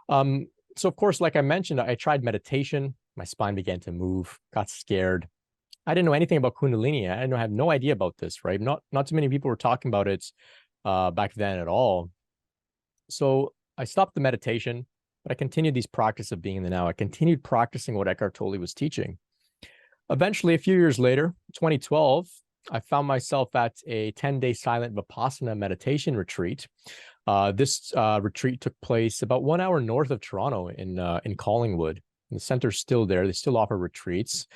So, of course, like I mentioned, I tried meditation. My spine began to move, got scared. I didn't know anything about Kundalini. I have no idea about this, right? Not too many people were talking about it back then at all. So I stopped the meditation, but I continued these practice of being in the now. I continued practicing what Eckhart Tolle was teaching. Eventually, a few years later, 2012, I found myself at a 10-day silent Vipassana meditation retreat. This retreat took place about 1 hour north of Toronto in Collingwood. The center's still there. They still offer retreats.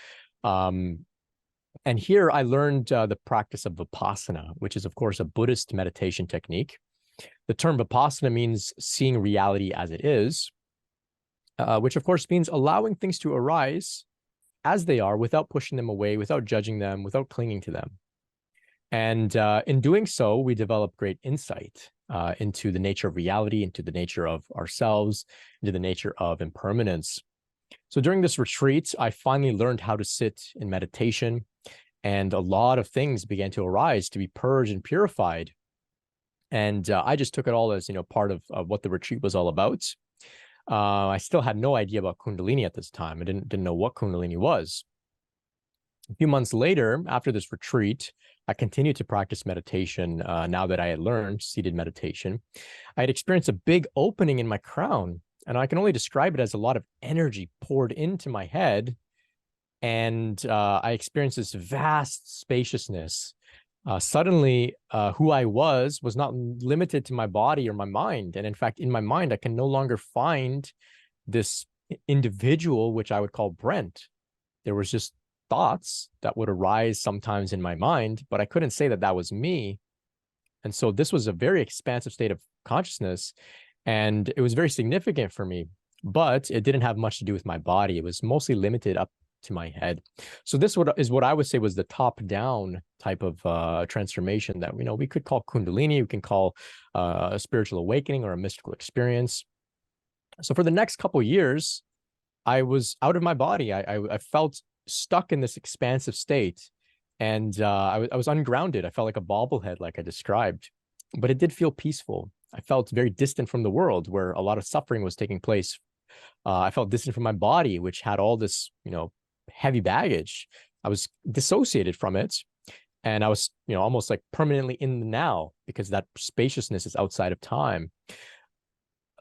And here I learned the practice of Vipassana, which is, of course, a Buddhist meditation technique. The term Vipassana means seeing reality as it is, which, of course, means allowing things to arise as they are without pushing them away, without judging them, without clinging to them. And in doing so, we develop great insight into the nature of reality, into the nature of ourselves, into the nature of impermanence. So during this retreat, I finally learned how to sit in meditation, and a lot of things began to arise to be purged and purified. And I just took it all as, part of what the retreat was all about. I still had no idea about Kundalini at this time. I didn't know what Kundalini was. A few months later, after this retreat, I continued to practice meditation. Now that I had learned seated meditation, I had experienced a big opening in my crown, and I can only describe it as a lot of energy poured into my head. And I experienced this vast spaciousness. Suddenly, who I was not limited to my body or my mind. And in fact, in my mind, I can no longer find this individual, which I would call Brent. There was just thoughts that would arise sometimes in my mind, but I couldn't say that that was me. And so this was a very expansive state of consciousness, and it was very significant for me, but it didn't have much to do with my body. It was mostly limited up to my head. So this is what I would say was the top-down type of transformation that we could call Kundalini. We can call a spiritual awakening or a mystical experience. So for the next couple of years, I was out of my body. I felt stuck in this expansive state, and I was ungrounded. I felt like a bobblehead, like I described, but it did feel peaceful. I felt very distant from the world where a lot of suffering was taking place. I felt distant from my body, which had all this, heavy baggage. I was dissociated from it, and I was, almost like permanently in the now, because that spaciousness is outside of time.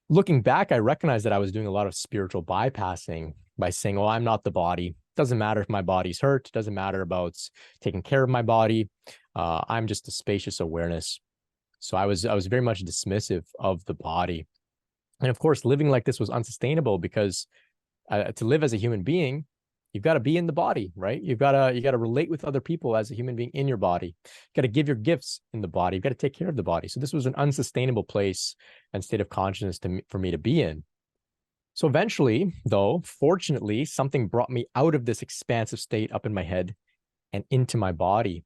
Looking back, I recognized that I was doing a lot of spiritual bypassing by saying, "Oh, I'm not the body. Doesn't matter if my body's hurt. Doesn't matter about taking care of my body. I'm just a spacious awareness." So I was very much dismissive of the body. And of course, living like this was unsustainable, because to live as a human being, you've got to be in the body, right? You got to relate with other people as a human being in your body. You got to give your gifts in the body. You've got to take care of the body. So this was an unsustainable place and state of consciousness for me to be in. So eventually, though, fortunately, something brought me out of this expansive state up in my head and into my body.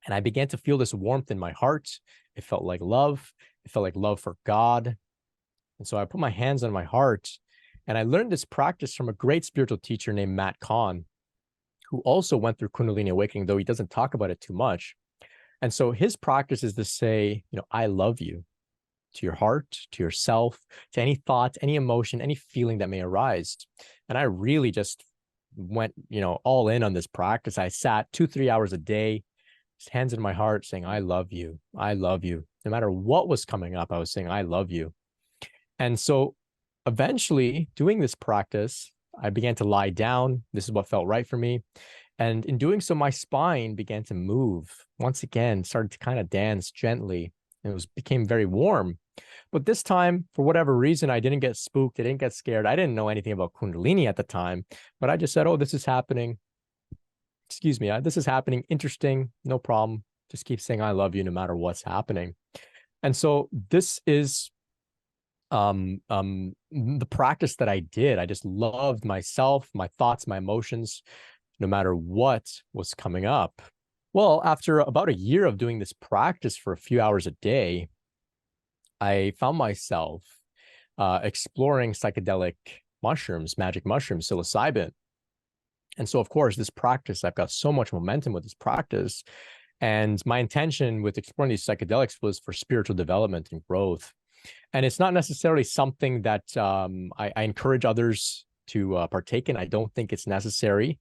And I began to feel this warmth in my heart. It felt like love. It felt like love for God. And so I put my hands on my heart, and I learned this practice from a great spiritual teacher named Matt Kahn, who also went through Kundalini Awakening, though he doesn't talk about it too much. And so his practice is to say, I love you, to your heart, to yourself, to any thought, any emotion, any feeling that may arise. And I really just went, all in on this practice. I sat 2-3 hours a day, just hands in my heart saying, I love you. I love you. No matter what was coming up, I was saying, I love you. And so eventually doing this practice, I began to lie down. This is what felt right for me. And in doing so, my spine began to move once again, started to kind of dance gently. And became very warm. But this time, for whatever reason, I didn't get spooked. I didn't get scared. I didn't know anything about Kundalini at the time, but I just said, oh, this is happening. Excuse me. This is happening. Interesting. No problem. Just keep saying, I love you no matter what's happening. And so this is the practice that I did. I just loved myself, my thoughts, my emotions, no matter what was coming up. Well, after about a year of doing this practice for a few hours a day, I found myself exploring psychedelic mushrooms, magic mushrooms, psilocybin. And so, of course, this practice, I've got so much momentum with this practice. And my intention with exploring these psychedelics was for spiritual development and growth. And it's not necessarily something that I encourage others to partake in. I don't think it's necessary.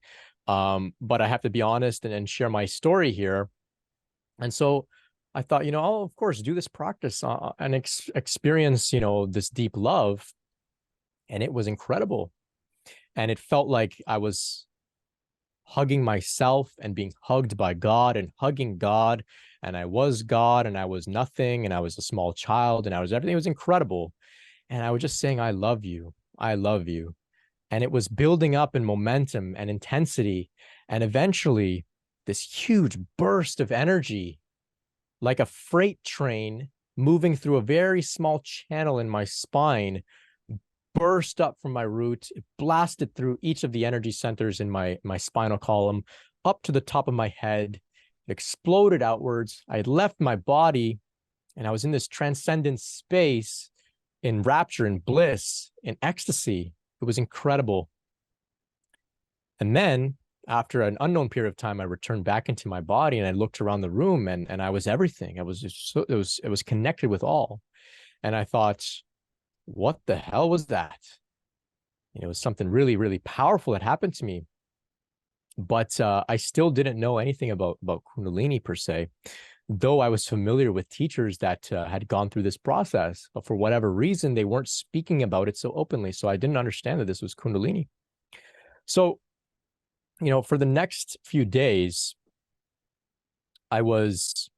But I have to be honest and share my story here. And so I thought, I'll of course do this practice and experience, this deep love. And it was incredible. And it felt like I was hugging myself and being hugged by God and hugging God. And I was God and I was nothing. And I was a small child and I was everything. It was incredible. And I was just saying, I love you. I love you. And it was building up in momentum and intensity. And eventually, this huge burst of energy, like a freight train moving through a very small channel in my spine, burst up from my root. It blasted through each of the energy centers in my spinal column, up to the top of my head. It exploded outwards. I had left my body, and I was in this transcendent space in rapture, in bliss, in ecstasy. It was incredible. And then after an unknown period of time, I returned back into my body and I looked around the room and I was everything. I was just it was connected with all. And I thought, what the hell was that? It was something really, really powerful that happened to me. But I still didn't know anything about Kundalini per se, though I was familiar with teachers that had gone through this process, but for whatever reason, they weren't speaking about it so openly. So I didn't understand that this was Kundalini. So, for the next few days, I was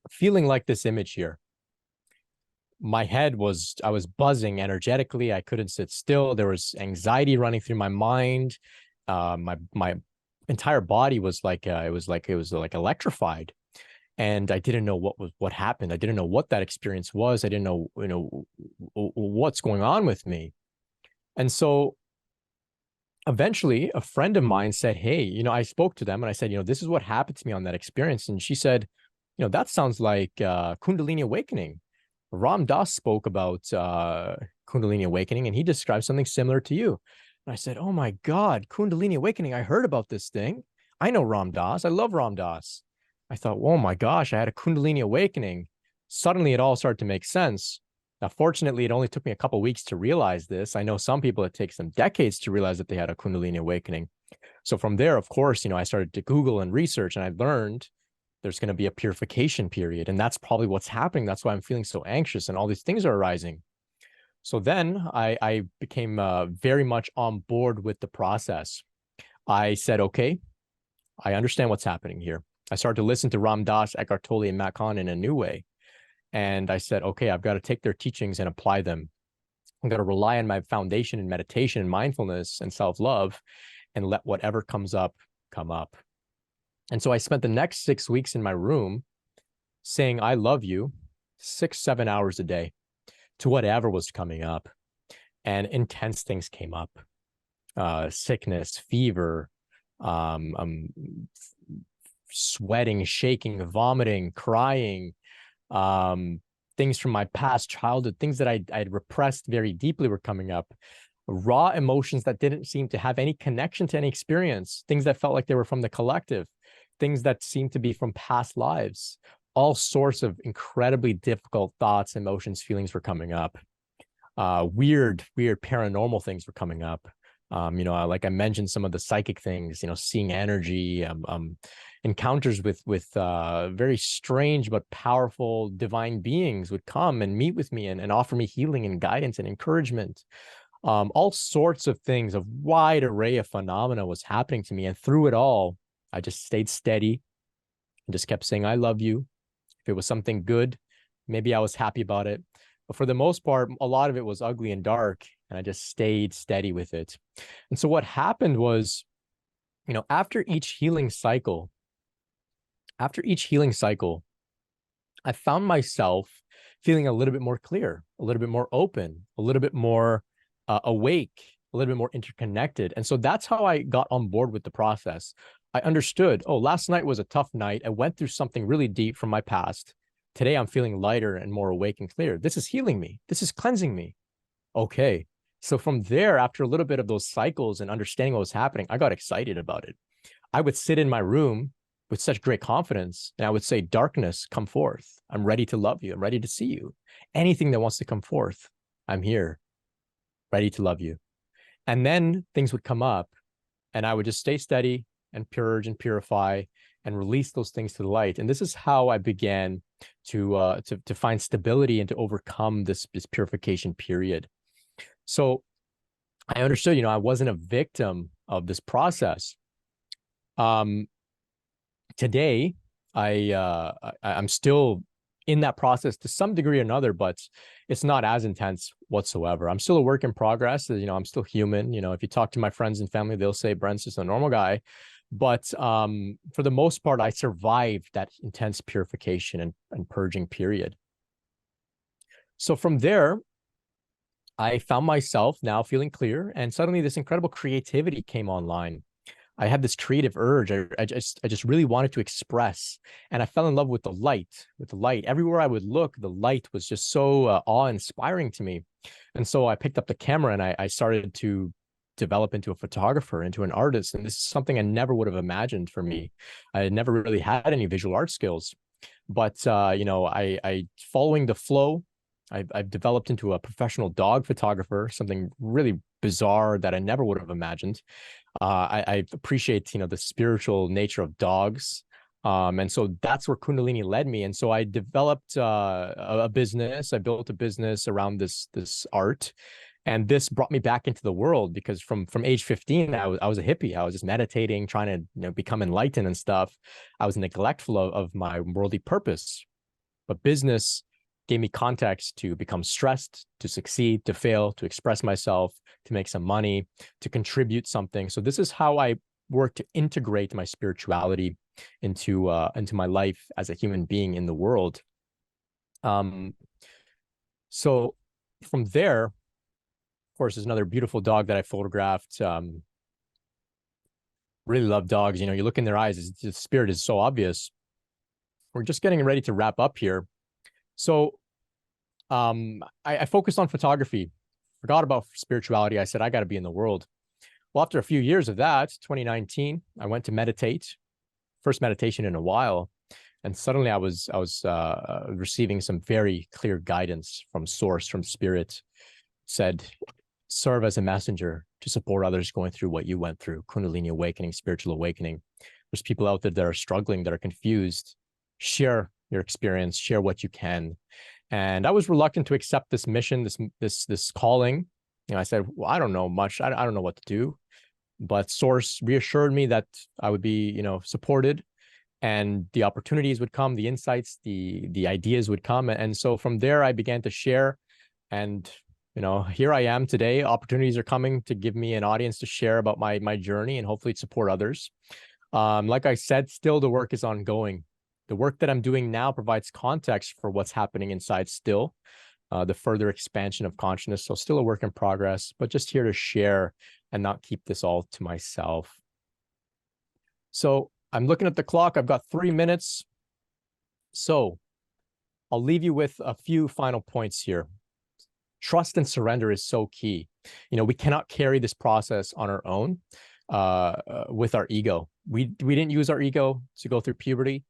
feeling like this image here. My head I was buzzing energetically. I couldn't sit still. There was anxiety running through my mind. My entire body was like, it was like electrified. And I didn't know what happened. I didn't know what that experience was. I didn't know, what's going on with me. And so eventually a friend of mine said, hey, I spoke to them and I said, this is what happened to me on that experience. And she said, that sounds like Kundalini Awakening. Ram Dass spoke about Kundalini Awakening and he described something similar to you. And I said, oh my God, Kundalini Awakening. I heard about this thing. I know Ram Dass. I love Ram Dass. I thought, oh my gosh, I had a Kundalini Awakening. Suddenly it all started to make sense. Now, fortunately, it only took me a couple of weeks to realize this. I know some people, it takes them decades to realize that they had a Kundalini Awakening. So from there, of course, I started to Google and research, and I learned there's going to be a purification period. And that's probably what's happening. That's why I'm feeling so anxious and all these things are arising. So then I became very much on board with the process. I said, okay, I understand what's happening here. I started to listen to Ram Dass, Eckhart Tolle, and Matt Kahn in a new way. And I said, okay, I've got to take their teachings and apply them. I'm going to rely on my foundation in meditation and mindfulness and self-love and let whatever comes up come up. And so I spent the next 6 weeks in my room saying, I love you 6-7 hours a day to whatever was coming up. And intense things came up. Sickness, fever, sweating, shaking, vomiting, crying, things from my past childhood, things that I'd repressed very deeply were coming up. Raw emotions that didn't seem to have any connection to any experience, things that felt like they were from the collective, things that seemed to be from past lives. All sorts of incredibly difficult thoughts, emotions, feelings were coming up. Weird paranormal things were coming up. Like I mentioned, some of the psychic things, seeing energy, encounters with very strange but powerful divine beings would come and meet with me and offer me healing and guidance and encouragement. All sorts of things, a wide array of phenomena was happening to me. And through it all, I just stayed steady and just kept saying, I love you. If it was something good, maybe I was happy about it. But for the most part, a lot of it was ugly and dark, and I just stayed steady with it. And so what happened was, after each healing cycle, I found myself feeling a little bit more clear, a little bit more open, a little bit more awake, a little bit more interconnected. And so that's how I got on board with the process. I understood, last night was a tough night. I went through something really deep from my past. Today, I'm feeling lighter and more awake and clear. This is healing me. This is cleansing me. Okay. So from there, after a little bit of those cycles and understanding what was happening, I got excited about it. I would sit in my room with such great confidence, and I would say, darkness, come forth. I'm ready to love you. I'm ready to see you. Anything that wants to come forth, I'm here, ready to love you. And then things would come up, and I would just stay steady and purge and purify and release those things to the light. And this is how I began to find stability and to overcome this purification period. So I understood, I wasn't a victim of this process. Today, I'm still in that process to some degree or another, but it's not as intense whatsoever. I'm still a work in progress. I'm still human. If you talk to my friends and family, they'll say Brent's just a normal guy. But for the most part, I survived that intense purification and purging period. So from there, I found myself now feeling clear, and suddenly this incredible creativity came online. I had this creative urge. I just really wanted to express, and I fell in love with the light. Everywhere I would look, the light was just so awe-inspiring to me. And so I picked up the camera and I started to develop into a photographer, into an artist. And this is something I never would have imagined for me. I had never really had any visual art skills, but I following the flow, I've developed into a professional dog photographer, something really bizarre that I never would have imagined. I appreciate, the spiritual nature of dogs. And so that's where Kundalini led me. And so I developed a business. I built a business around this art. And this brought me back into the world because from age 15, I was a hippie. I was just meditating, trying to become enlightened and stuff. I was neglectful of my worldly purpose. But business gave me context to become stressed, to succeed, to fail, to express myself, to make some money, to contribute something. So this is how I work to integrate my spirituality into my life as a human being in the world. So from there, of course, there's another beautiful dog that I photographed. Really love dogs. You look in their eyes, the spirit is so obvious. We're just getting ready to wrap up here. So I focused on photography, forgot about spirituality. I said, I got to be in the world. Well, after a few years of that, 2019, I went to meditate, first meditation in a while. And suddenly I was receiving some very clear guidance from source, from spirit. Said, serve as a messenger to support others going through what you went through, Kundalini awakening, spiritual awakening. There's people out there that are struggling, that are confused. Share your experience, share what you can. And I was reluctant to accept this mission, this calling. I said, well, I don't know much. I don't know what to do. But source reassured me that I would be, supported, and the opportunities would come, the insights, the ideas would come. And so from there, I began to share. And here I am today. Opportunities are coming to give me an audience to share about my journey and hopefully support others. Like I said, still the work is ongoing. The work that I'm doing now provides context for what's happening inside still, the further expansion of consciousness. So still a work in progress, but just here to share and not keep this all to myself. So I'm looking at the clock. I've got 3 minutes. So I'll leave you with a few final points here. Trust and surrender is so key. We cannot carry this process on our own with our ego. We didn't use our ego to go through puberty.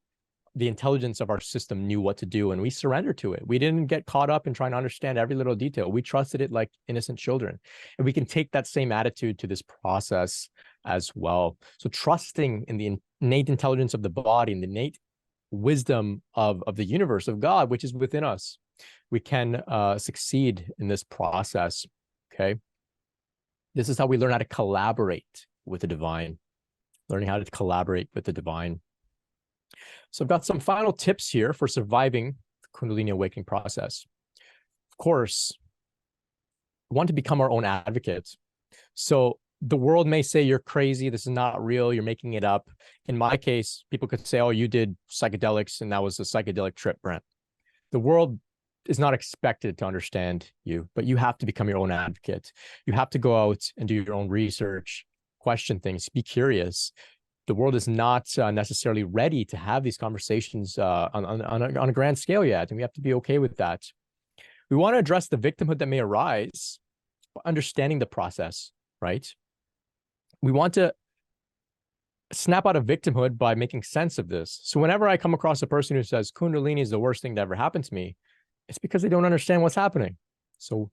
The intelligence of our system knew what to do, and we surrendered to it. We didn't get caught up in trying to understand every little detail. We trusted it like innocent children. And we can take that same attitude to this process as well. So trusting in the innate intelligence of the body and the innate wisdom of the universe, of God, which is within us, we can succeed in this process, okay? This is how we learn how to collaborate with the divine, learning how to collaborate with the divine. So I've got some final tips here for surviving the Kundalini awakening process. Of course, we want to become our own advocates. So the world may say you're crazy, this is not real, you're making it up. In my case, people could say, oh, you did psychedelics and that was a psychedelic trip, Brent. The world is not expected to understand you, but you have to become your own advocate. You have to go out and do your own research, question things, be curious. The world is not necessarily ready to have these conversations on a grand scale yet, and we have to be okay with that. We want to address the victimhood that may arise by understanding the process, right? We want to snap out of victimhood by making sense of this. So whenever I come across a person who says Kundalini is the worst thing that ever happened to me, it's because they don't understand what's happening. So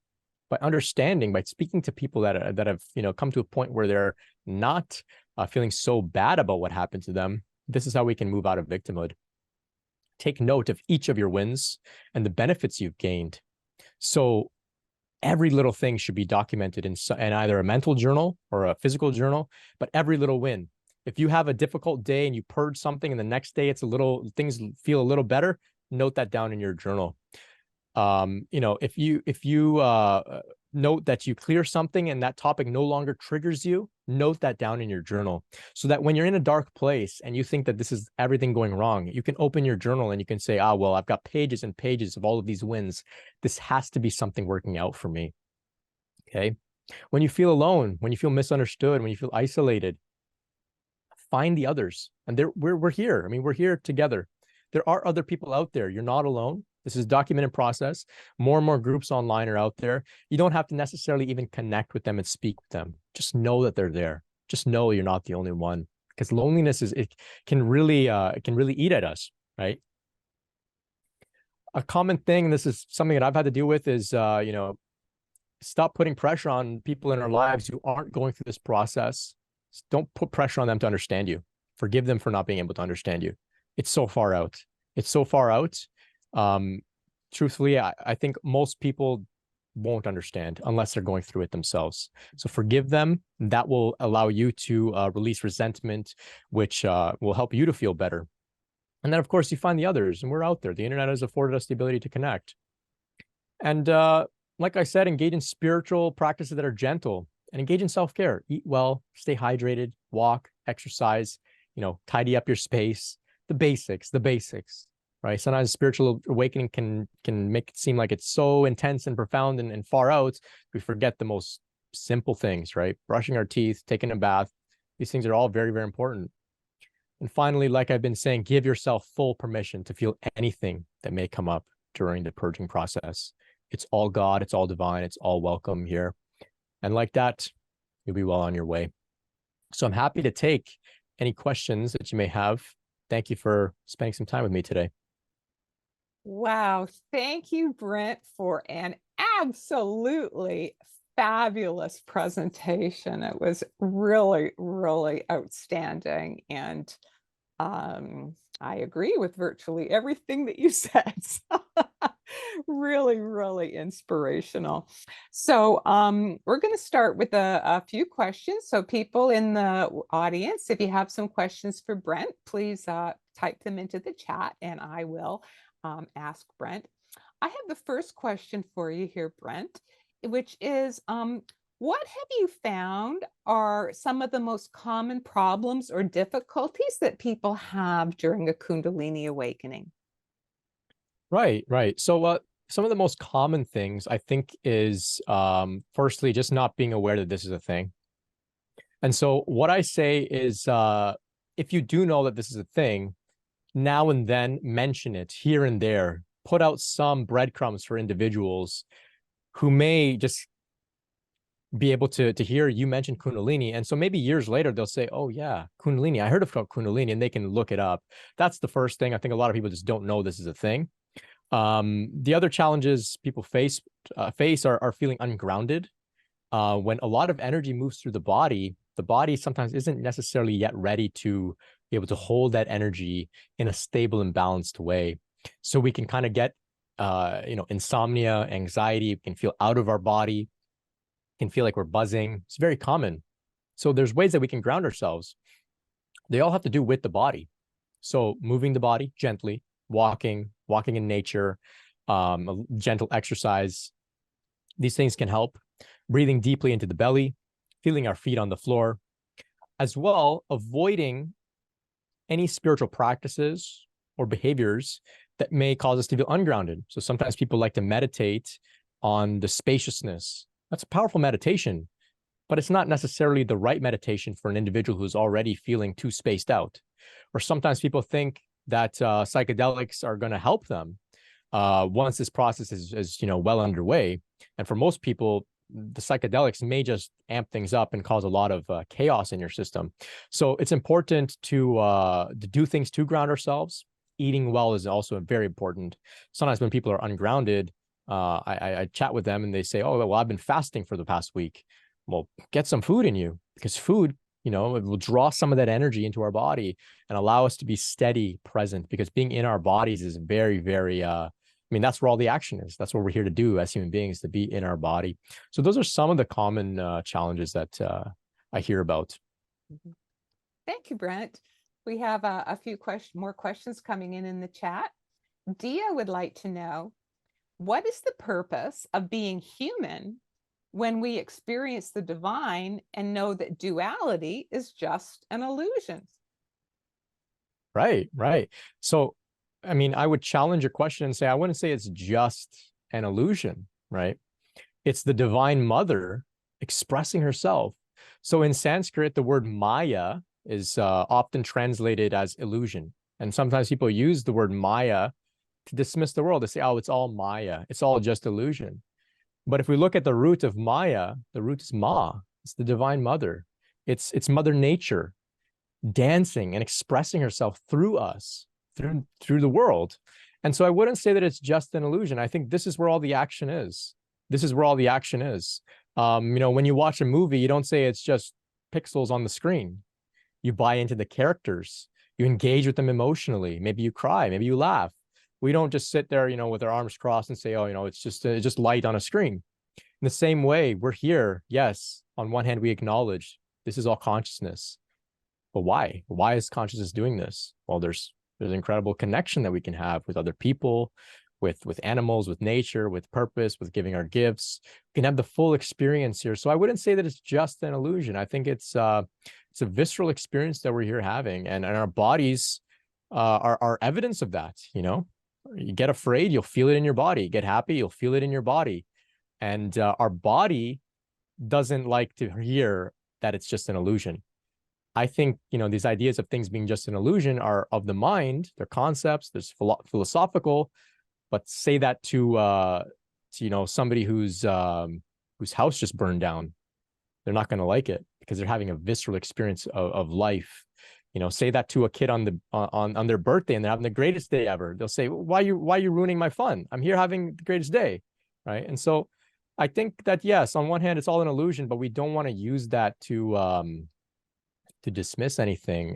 by understanding, by speaking to people that have come to a point where they're not feeling so bad about what happened to them, this is how we can move out of victimhood. Take note of each of your wins and the benefits you've gained. So every little thing should be documented in either a mental journal or a physical journal, but every little win. If you have a difficult day and you purge something and the next day things feel a little better, note that down in your journal. If you note that you clear something and that topic no longer triggers you, note that down in your journal, so that when you're in a dark place and you think that this is everything going wrong, you can open your journal and you can say, well, I've got pages and pages of all of these wins. This has to be something working out for me. Okay. When you feel alone, when you feel misunderstood, when you feel isolated, find the others. And we're here. I mean, we're here together. There are other people out there. You're not alone. This is a documented process. More and more groups online are out there. You don't have to necessarily even connect with them and speak with them. Just know that they're there. Just know you're not the only one, because loneliness can really eat at us, right? A common thing, and this is something that I've had to deal with, is stop putting pressure on people in our lives who aren't going through this process. Don't put pressure on them to understand you. Forgive them for not being able to understand you. It's so far out. It's so far out. Truthfully, I think most people won't understand unless they're going through it themselves. So forgive them. That will allow you to release resentment, which will help you to feel better. And then, of course, you find the others, and we're out there. The internet has afforded us the ability to connect. And like I said, engage in spiritual practices that are gentle, and engage in self-care. Eat well, stay hydrated, walk, exercise, tidy up your space. The basics. Right? Sometimes spiritual awakening can make it seem like it's so intense and profound and far out. We forget the most simple things, right? Brushing our teeth, taking a bath. These things are all very, very important. And finally, like I've been saying, give yourself full permission to feel anything that may come up during the purging process. It's all God, it's all divine, it's all welcome here. And like that, you'll be well on your way. So I'm happy to take any questions that you may have. Thank you for spending some time with me today. Wow. Thank you, Brent, for an absolutely fabulous presentation. It was really, really outstanding. And I agree with virtually everything that you said. Really, really inspirational. So we're going to start with a few questions. So people in the audience, if you have some questions for Brent, please type them into the chat and I will ask Brent. I have the first question for you here, Brent. which is what have you found are some of the most common problems or difficulties that people have during a Kundalini awakening? Right, right. So some of the most common things I think is firstly just not being aware that this is a thing. And so what I say is if you do know that this is a thing, now and then mention it here and there, put out some breadcrumbs for individuals who may just be able to hear you mention Kundalini. And so maybe years later, they'll say, oh, yeah, Kundalini. I heard of Kundalini, and they can look it up. That's the first thing. I think a lot of people just don't know this is a thing. The other challenges people face are feeling ungrounded. When a lot of energy moves through the body sometimes isn't necessarily yet ready to be able to hold that energy in a stable and balanced way. So we can kind of get, insomnia, anxiety, we can feel out of our body, can feel like we're buzzing. It's very common. So there's ways that we can ground ourselves. They all have to do with the body. So moving the body gently, walking in nature, a gentle exercise. These things can help. Breathing deeply into the belly, feeling our feet on the floor, as well, avoiding any spiritual practices or behaviors that may cause us to feel ungrounded. So sometimes people like to meditate on the spaciousness. That's a powerful meditation, but it's not necessarily the right meditation for an individual who's already feeling too spaced out. Or sometimes people think that psychedelics are going to help them once this process is well underway. And for most people, the psychedelics may just amp things up and cause a lot of chaos in your system. So it's important to do things to ground ourselves. Eating well is also very important. Sometimes when people are ungrounded, I chat with them and they say, oh, well, I've been fasting for the past week. Well, get some food in you, because food, it will draw some of that energy into our body and allow us to be steady, present, because being in our bodies is very, very, that's where all the action is. That's what we're here to do as human beings, to be in our body. So those are some of the common challenges that I hear about. Thank you, Brent. We have a few more questions coming in the chat. Dia would like to know, what is the purpose of being human when we experience the divine and know that duality is just an illusion? Right, right. So, I would challenge your question and say, I wouldn't say it's just an illusion, right? It's the divine mother expressing herself. So in Sanskrit, the word Maya is often translated as illusion. And sometimes people use the word Maya to dismiss the world. They say, oh, it's all Maya. It's all just illusion. But if we look at the root of Maya, the root is Ma. It's the divine mother. It's Mother Nature dancing and expressing herself through us, through the world. And so I wouldn't say that it's just an illusion. I think this is where all the action is. This is where all the action is. When you watch a movie, you don't say it's just pixels on the screen. You buy into the characters. You engage with them emotionally. Maybe you cry. Maybe you laugh. We don't just sit there, with our arms crossed and say, oh, it's just light on a screen. In the same way, we're here. Yes, on one hand, we acknowledge this is all consciousness. But why? Why is consciousness doing this? Well, there's incredible connection that we can have with other people, with animals, with nature, with purpose, with giving our gifts. We can have the full experience here. So I wouldn't say that it's just an illusion. I think it's a visceral experience that we're here having, and our bodies are evidence of that. You get afraid, you'll feel it in your body. You get happy, you'll feel it in your body. And our body doesn't like to hear that it's just an illusion. I think, these ideas of things being just an illusion are of the mind. They're concepts, there's philosophical, but say that to somebody whose house just burned down. They're not going to like it because they're having a visceral experience of life. Say that to a kid on their birthday and they're having the greatest day ever. They'll say, why are you ruining my fun? I'm here having the greatest day. Right. And so I think that, yes, on one hand, it's all an illusion, but we don't want to use that to dismiss anything.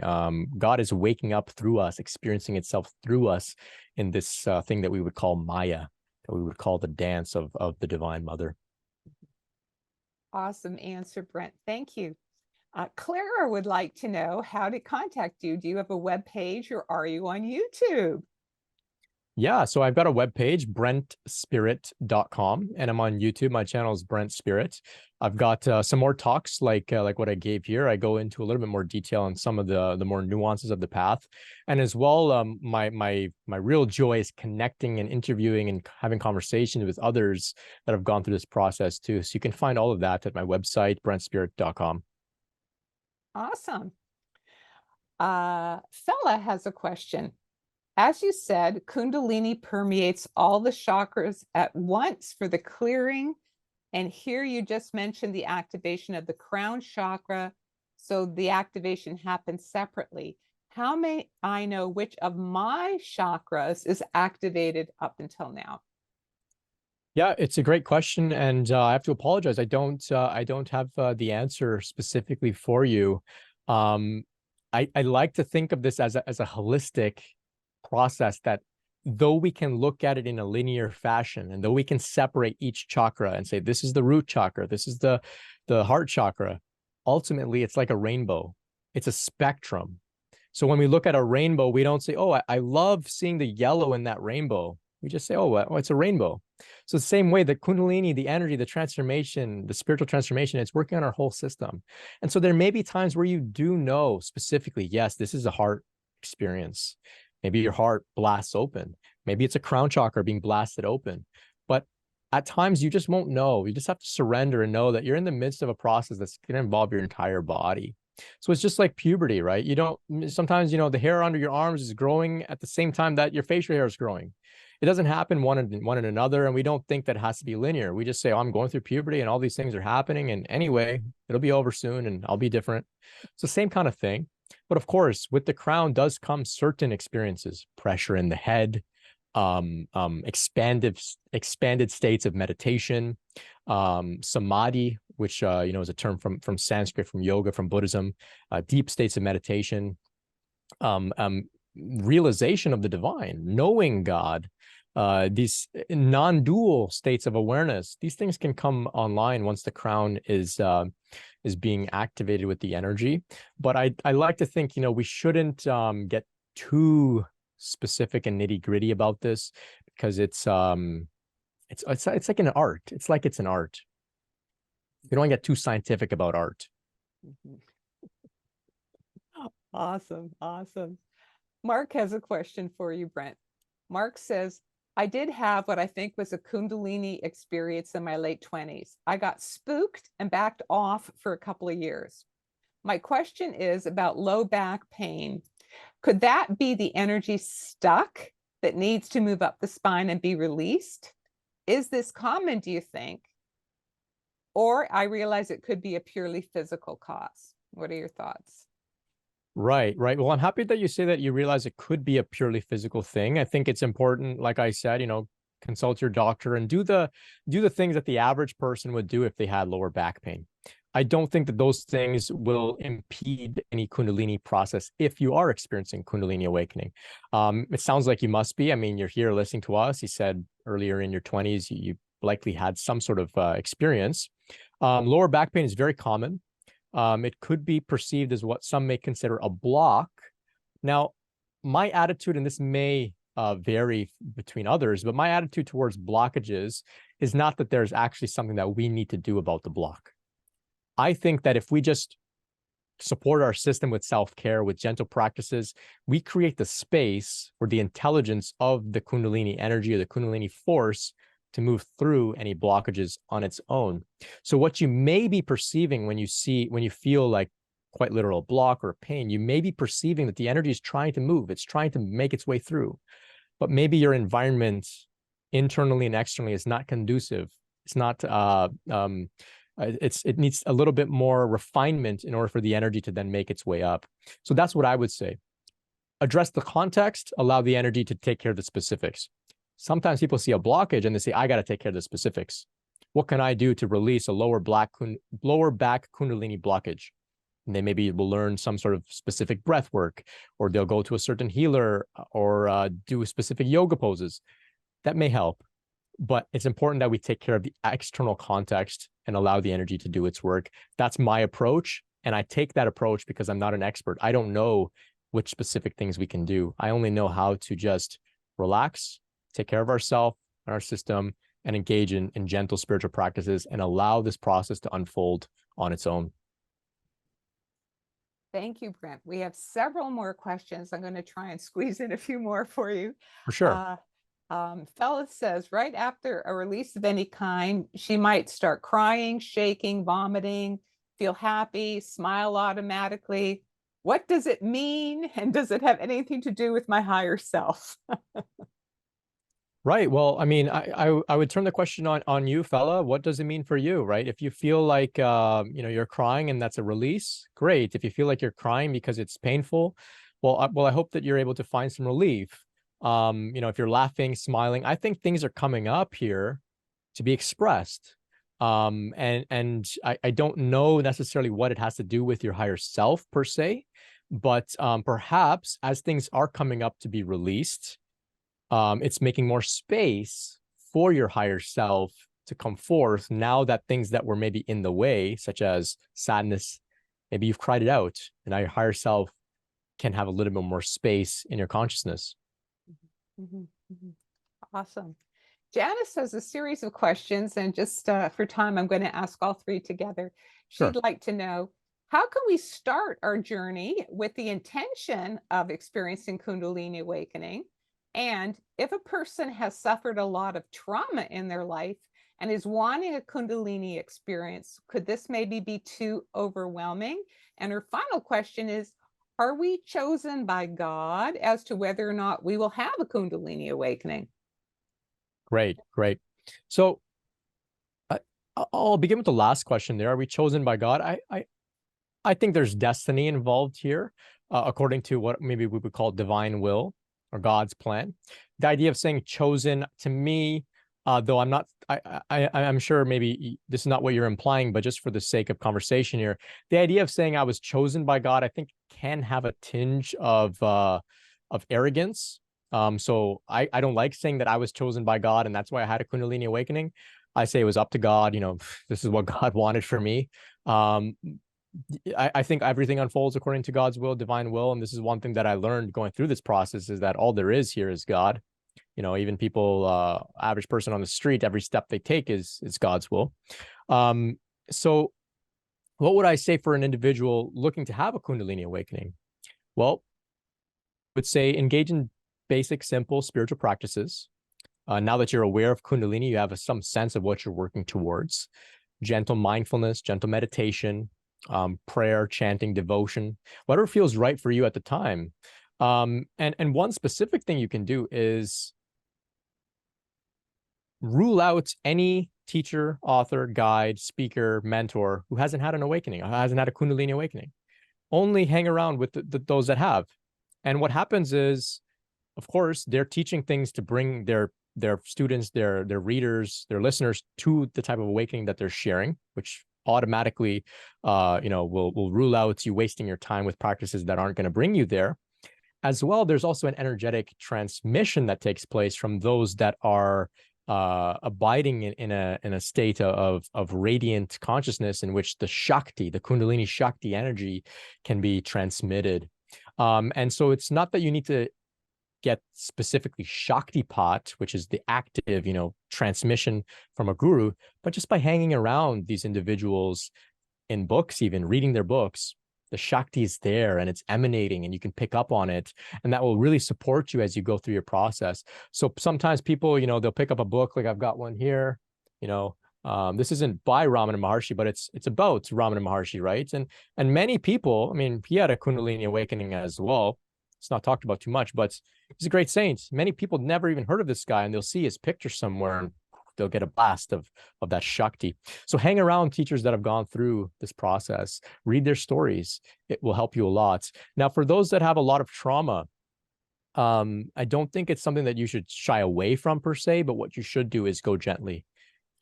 God is waking up through us, experiencing itself through us in this thing that we would call Maya, that we would call the dance of the Divine Mother. Awesome answer, Brent. Thank you. Clara would like to know how to contact you. Do you have a web page or are you on YouTube? Yeah, so I've got a webpage, brentspirit.com, and I'm on YouTube. My channel is Brent Spirit. I've got some more talks like what I gave here. I go into a little bit more detail on some of the more nuances of the path. And as well, my real joy is connecting and interviewing and having conversations with others that have gone through this process too. So you can find all of that at my website, brentspirit.com. Awesome. Fella has a question. As you said, Kundalini permeates all the chakras at once for the clearing. And here you just mentioned the activation of the crown chakra. So the activation happens separately. How may I know which of my chakras is activated up until now? Yeah, it's a great question, and I have to apologize. I don't have the answer specifically for you. I like to think of this as a holistic process that though we can look at it in a linear fashion and though we can separate each chakra and say this is the root chakra, this is the heart chakra, ultimately it's like a rainbow. It's a spectrum. So when we look at a rainbow, we don't say, oh, I love seeing the yellow in that rainbow. We just say, oh, it's a rainbow. So the same way that Kundalini, the energy, the transformation, the spiritual transformation, it's working on our whole system. And so there may be times where you do know specifically, yes, this is a heart experience. Maybe your heart blasts open. Maybe it's a crown chakra being blasted open. But at times you just won't know. You just have to surrender and know that you're in the midst of a process that's going to involve your entire body. So it's just like puberty, right? You don't, sometimes, the hair under your arms is growing at the same time that your facial hair is growing. It doesn't happen one in another. And we don't think that it has to be linear. We just say, oh, I'm going through puberty and all these things are happening. And anyway, it'll be over soon and I'll be different. It's the same kind of thing. But of course, with the crown does come certain experiences, pressure in the head, expanded states of meditation, samadhi, which is a term from Sanskrit, from yoga, from Buddhism, deep states of meditation, realization of the divine, knowing God, these non-dual states of awareness. These things can come online once the crown is being activated with the energy. But I like to think, we shouldn't get too specific and nitty-gritty about this, because it's like an art. It's like it's an art. You don't get too scientific about art. Awesome. Awesome. Mark has a question for you, Brent. Mark says, I did have what I think was a Kundalini experience in my late 20s. I got spooked and backed off for a couple of years. My question is about low back pain. Could that be the energy stuck that needs to move up the spine and be released? Is this common, do you think? Or I realize it could be a purely physical cause. What are your thoughts? Right. Well, I'm happy that you say that you realize it could be a purely physical thing. I think it's important, like I said, consult your doctor and do the things that the average person would do if they had lower back pain. I don't think that those things will impede any Kundalini process if you are experiencing Kundalini awakening. It sounds like you must be. I mean, you're here listening to us. You said earlier in your 20s, you likely had some sort of experience. Lower back pain is very common. It could be perceived as what some may consider a block. Now, my attitude, and this may vary between others, but my attitude towards blockages is not that there's actually something that we need to do about the block. I think that if we just support our system with self-care, with gentle practices, we create the space for the intelligence of the Kundalini energy or the Kundalini force to move through any blockages on its own. So what you may be perceiving when you feel like quite literal block or pain, you may be perceiving that the energy is trying to move. It's trying to make its way through. But maybe your environment internally and externally is not conducive. It's not, it needs a little bit more refinement in order for the energy to then make its way up. So that's what I would say. Address the context, allow the energy to take care of the specifics. Sometimes people see a blockage and they say, I got to take care of the specifics. What can I do to release a lower back Kundalini blockage? And they maybe will learn some sort of specific breath work, or they'll go to a certain healer, or do specific yoga poses. That may help. But it's important that we take care of the external context and allow the energy to do its work. That's my approach. And I take that approach because I'm not an expert. I don't know which specific things we can do. I only know how to just relax, take care of ourselves and our system, and engage in gentle spiritual practices and allow this process to unfold on its own. Thank you, Brent. We have several more questions. I'm going to try and squeeze in a few more for you. For sure. Phyllis says, right after a release of any kind, she might start crying, shaking, vomiting, feel happy, smile automatically. What does it mean? And does it have anything to do with my higher self? Right. Well, I mean, I would turn the question on you, fella. What does it mean for you, right? If you feel like you're crying and that's a release, great. If you feel like you're crying because it's painful, well, I hope that you're able to find some relief. If you're laughing, smiling, I think things are coming up here to be expressed. And I don't know necessarily what it has to do with your higher self per se, but perhaps as things are coming up to be released, it's making more space for your higher self to come forth now that things that were maybe in the way, such as sadness, maybe you've cried it out, and now your higher self can have a little bit more space in your consciousness. Mm-hmm, mm-hmm. Awesome. Janice has a series of questions, and just for time, I'm going to ask all three together. She'd like to know, how can we start our journey with the intention of experiencing Kundalini awakening? And if a person has suffered a lot of trauma in their life and is wanting a Kundalini experience, could this maybe be too overwhelming? And her final question is, are we chosen by God as to whether or not we will have a Kundalini awakening? Great. So I'll begin with the last question there. Are we chosen by God? I think there's destiny involved here, according to what maybe we would call divine will or God's plan. The idea of saying chosen, to me, though I'm sure maybe this is not what you're implying, but just for the sake of conversation here, the idea of saying I was chosen by God, I think can have a tinge of arrogance. So I don't like saying that I was chosen by God and that's why I had a Kundalini awakening. I say it was up to God. This is what God wanted for me. I think everything unfolds according to God's will, divine will. And this is one thing that I learned going through this process, is that all there is here is God. Even people, average person on the street, every step they take is God's will. So what would I say for an individual looking to have a Kundalini awakening? Well, I would say engage in basic, simple spiritual practices. Now that you're aware of Kundalini, you have some sense of what you're working towards. Gentle mindfulness, gentle meditation, prayer, chanting, devotion, whatever feels right for you at the time. And one specific thing you can do is rule out any teacher, author, guide, speaker, mentor who hasn't had an awakening, hasn't had a Kundalini awakening. Only hang around with those that have. And what happens is, of course, they're teaching things to bring their students, their readers, their listeners to the type of awakening that they're sharing, which automatically, will rule out you wasting your time with practices that aren't going to bring you there. As well, there's also an energetic transmission that takes place from those that are abiding in a state of radiant consciousness in which the Shakti, the Kundalini Shakti energy can be transmitted. And so it's not that you need to get specifically Shaktipat, which is the active, transmission from a guru, but just by hanging around these individuals in books, even reading their books, the Shakti is there and it's emanating and you can pick up on it. And that will really support you as you go through your process. So sometimes people, they'll pick up a book, like I've got one here, this isn't by Ramana Maharshi, but it's about Ramana Maharshi, right? And many people, he had a Kundalini awakening as well. It's not talked about too much, but he's a great saint. Many people never even heard of this guy, and they'll see his picture somewhere and they'll get a blast of that Shakti. So hang around teachers that have gone through this process, read their stories. It will help you a lot. Now, for those that have a lot of trauma, I don't think it's something that you should shy away from per se, but what you should do is go gently.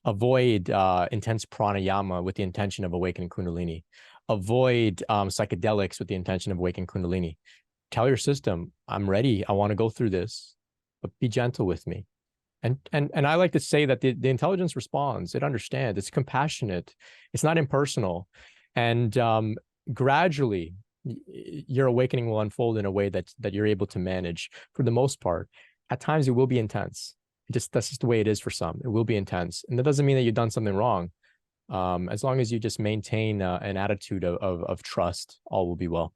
Avoid intense pranayama with the intention of awakening Kundalini. Avoid psychedelics with the intention of awakening Kundalini. Tell your system, I'm ready. I want to go through this, but be gentle with me. And I like to say that the intelligence responds. It understands. It's compassionate. It's not impersonal. And gradually, your awakening will unfold in a way that you're able to manage for the most part. At times, it will be intense. that's just the way it is for some. It will be intense. And that doesn't mean that you've done something wrong. As long as you just maintain an attitude of trust, all will be well.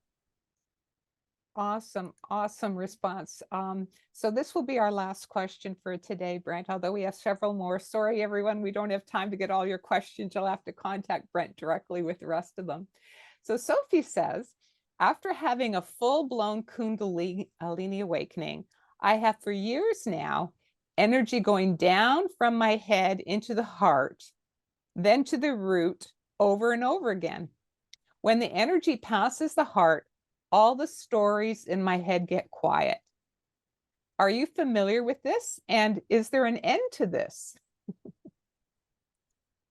Awesome, awesome response. So this will be our last question for today, Brent, although we have several more. Sorry, everyone, we don't have time to get all your questions. You'll have to contact Brent directly with the rest of them. So Sophie says, after having a full-blown Kundalini awakening, I have for years now energy going down from my head into the heart, then to the root over and over again. When the energy passes the heart, all the stories in my head get quiet. Are you familiar with this? And is there an end to this?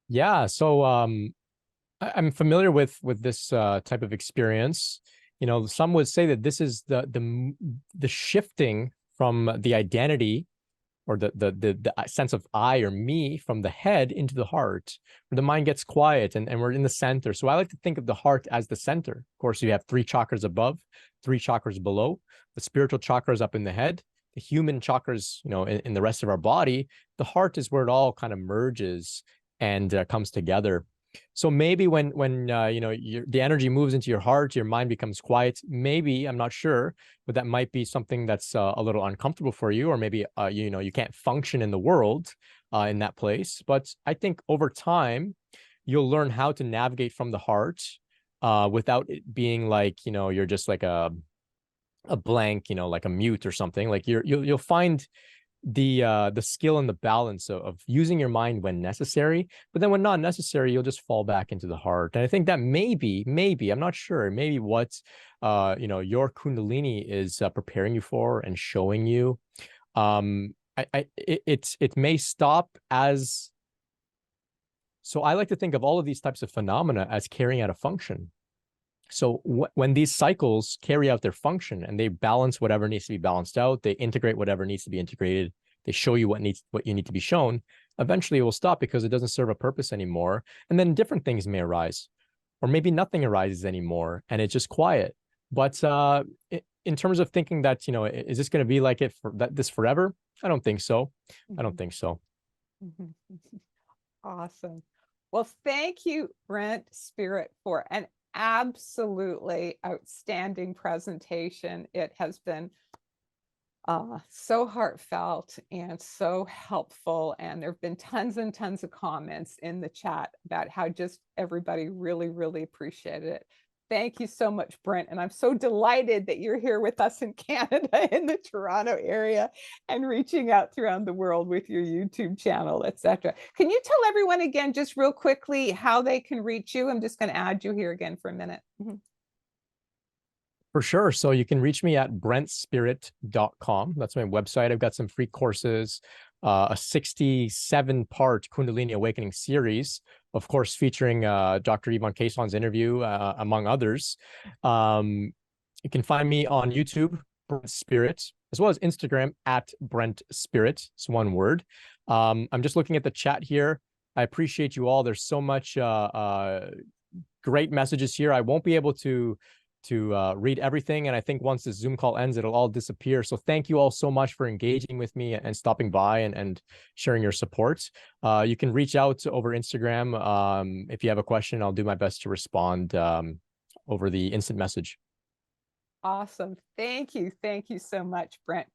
Yeah, so I'm familiar with this type of experience. You know, some would say that this is the shifting from the identity or the sense of I or me from the head into the heart, where the mind gets quiet and we're in the center. So I like to think of the heart as the center. Of course, you have 3 chakras above, 3 chakras below, the spiritual chakras up in the head, the human chakras, you know, in the rest of our body. The heart is where it all kind of merges and comes together. So maybe when you know, the energy moves into your heart, your mind becomes quiet. Maybe, I'm not sure, but that might be something that's a little uncomfortable for you, or maybe you know, you can't function in the world in that place. But I think over time, you'll learn how to navigate from the heart without it being like, you know, you're just like a blank, you know, like a mute or something. Like you'll find the skill and the balance of using your mind when necessary, but then when not necessary, you'll just fall back into the heart. And I think that maybe I'm not sure, maybe what you know, your Kundalini is preparing you for and showing you. It may stop as, so I like to think of all of these types of phenomena as carrying out a function. So when these cycles carry out their function and they balance whatever needs to be balanced out, they integrate whatever needs to be integrated, they show you what you need to be shown, eventually it will stop because it doesn't serve a purpose anymore. And then different things may arise, or maybe nothing arises anymore and it's just quiet. But in terms of thinking that, you know, is this going to be like this forever? I don't think so. I don't think so. Awesome. Well, thank you, Brent Spirit, for an absolutely outstanding presentation. It has been so heartfelt and so helpful, and there have been tons and tons of comments in the chat about how just everybody really appreciated it. Thank you so much, Brent, and I'm so delighted that you're here with us in Canada, in the Toronto area, and reaching out around the world with your YouTube channel, etc. Can you tell everyone again, just real quickly, how they can reach you? I'm just going to add you here again for a minute. For sure. So you can reach me at brentspirit.com. That's my website. I've got some free courses, a 67-part Kundalini Awakening series, of course, featuring Dr. Yvonne Caisson's interview, among others. You can find me on YouTube, Brent Spirit, as well as Instagram at Brent Spirit. It's one word. I'm just looking at the chat here. I appreciate you all. There's so much great messages here. I won't be able to read everything, and I think once this Zoom call ends, it'll all disappear. So thank you all so much for engaging with me and stopping by and sharing your support. You can reach out over Instagram. If you have a question, I'll do my best to respond over the instant message. Awesome. Thank you so much, Brent.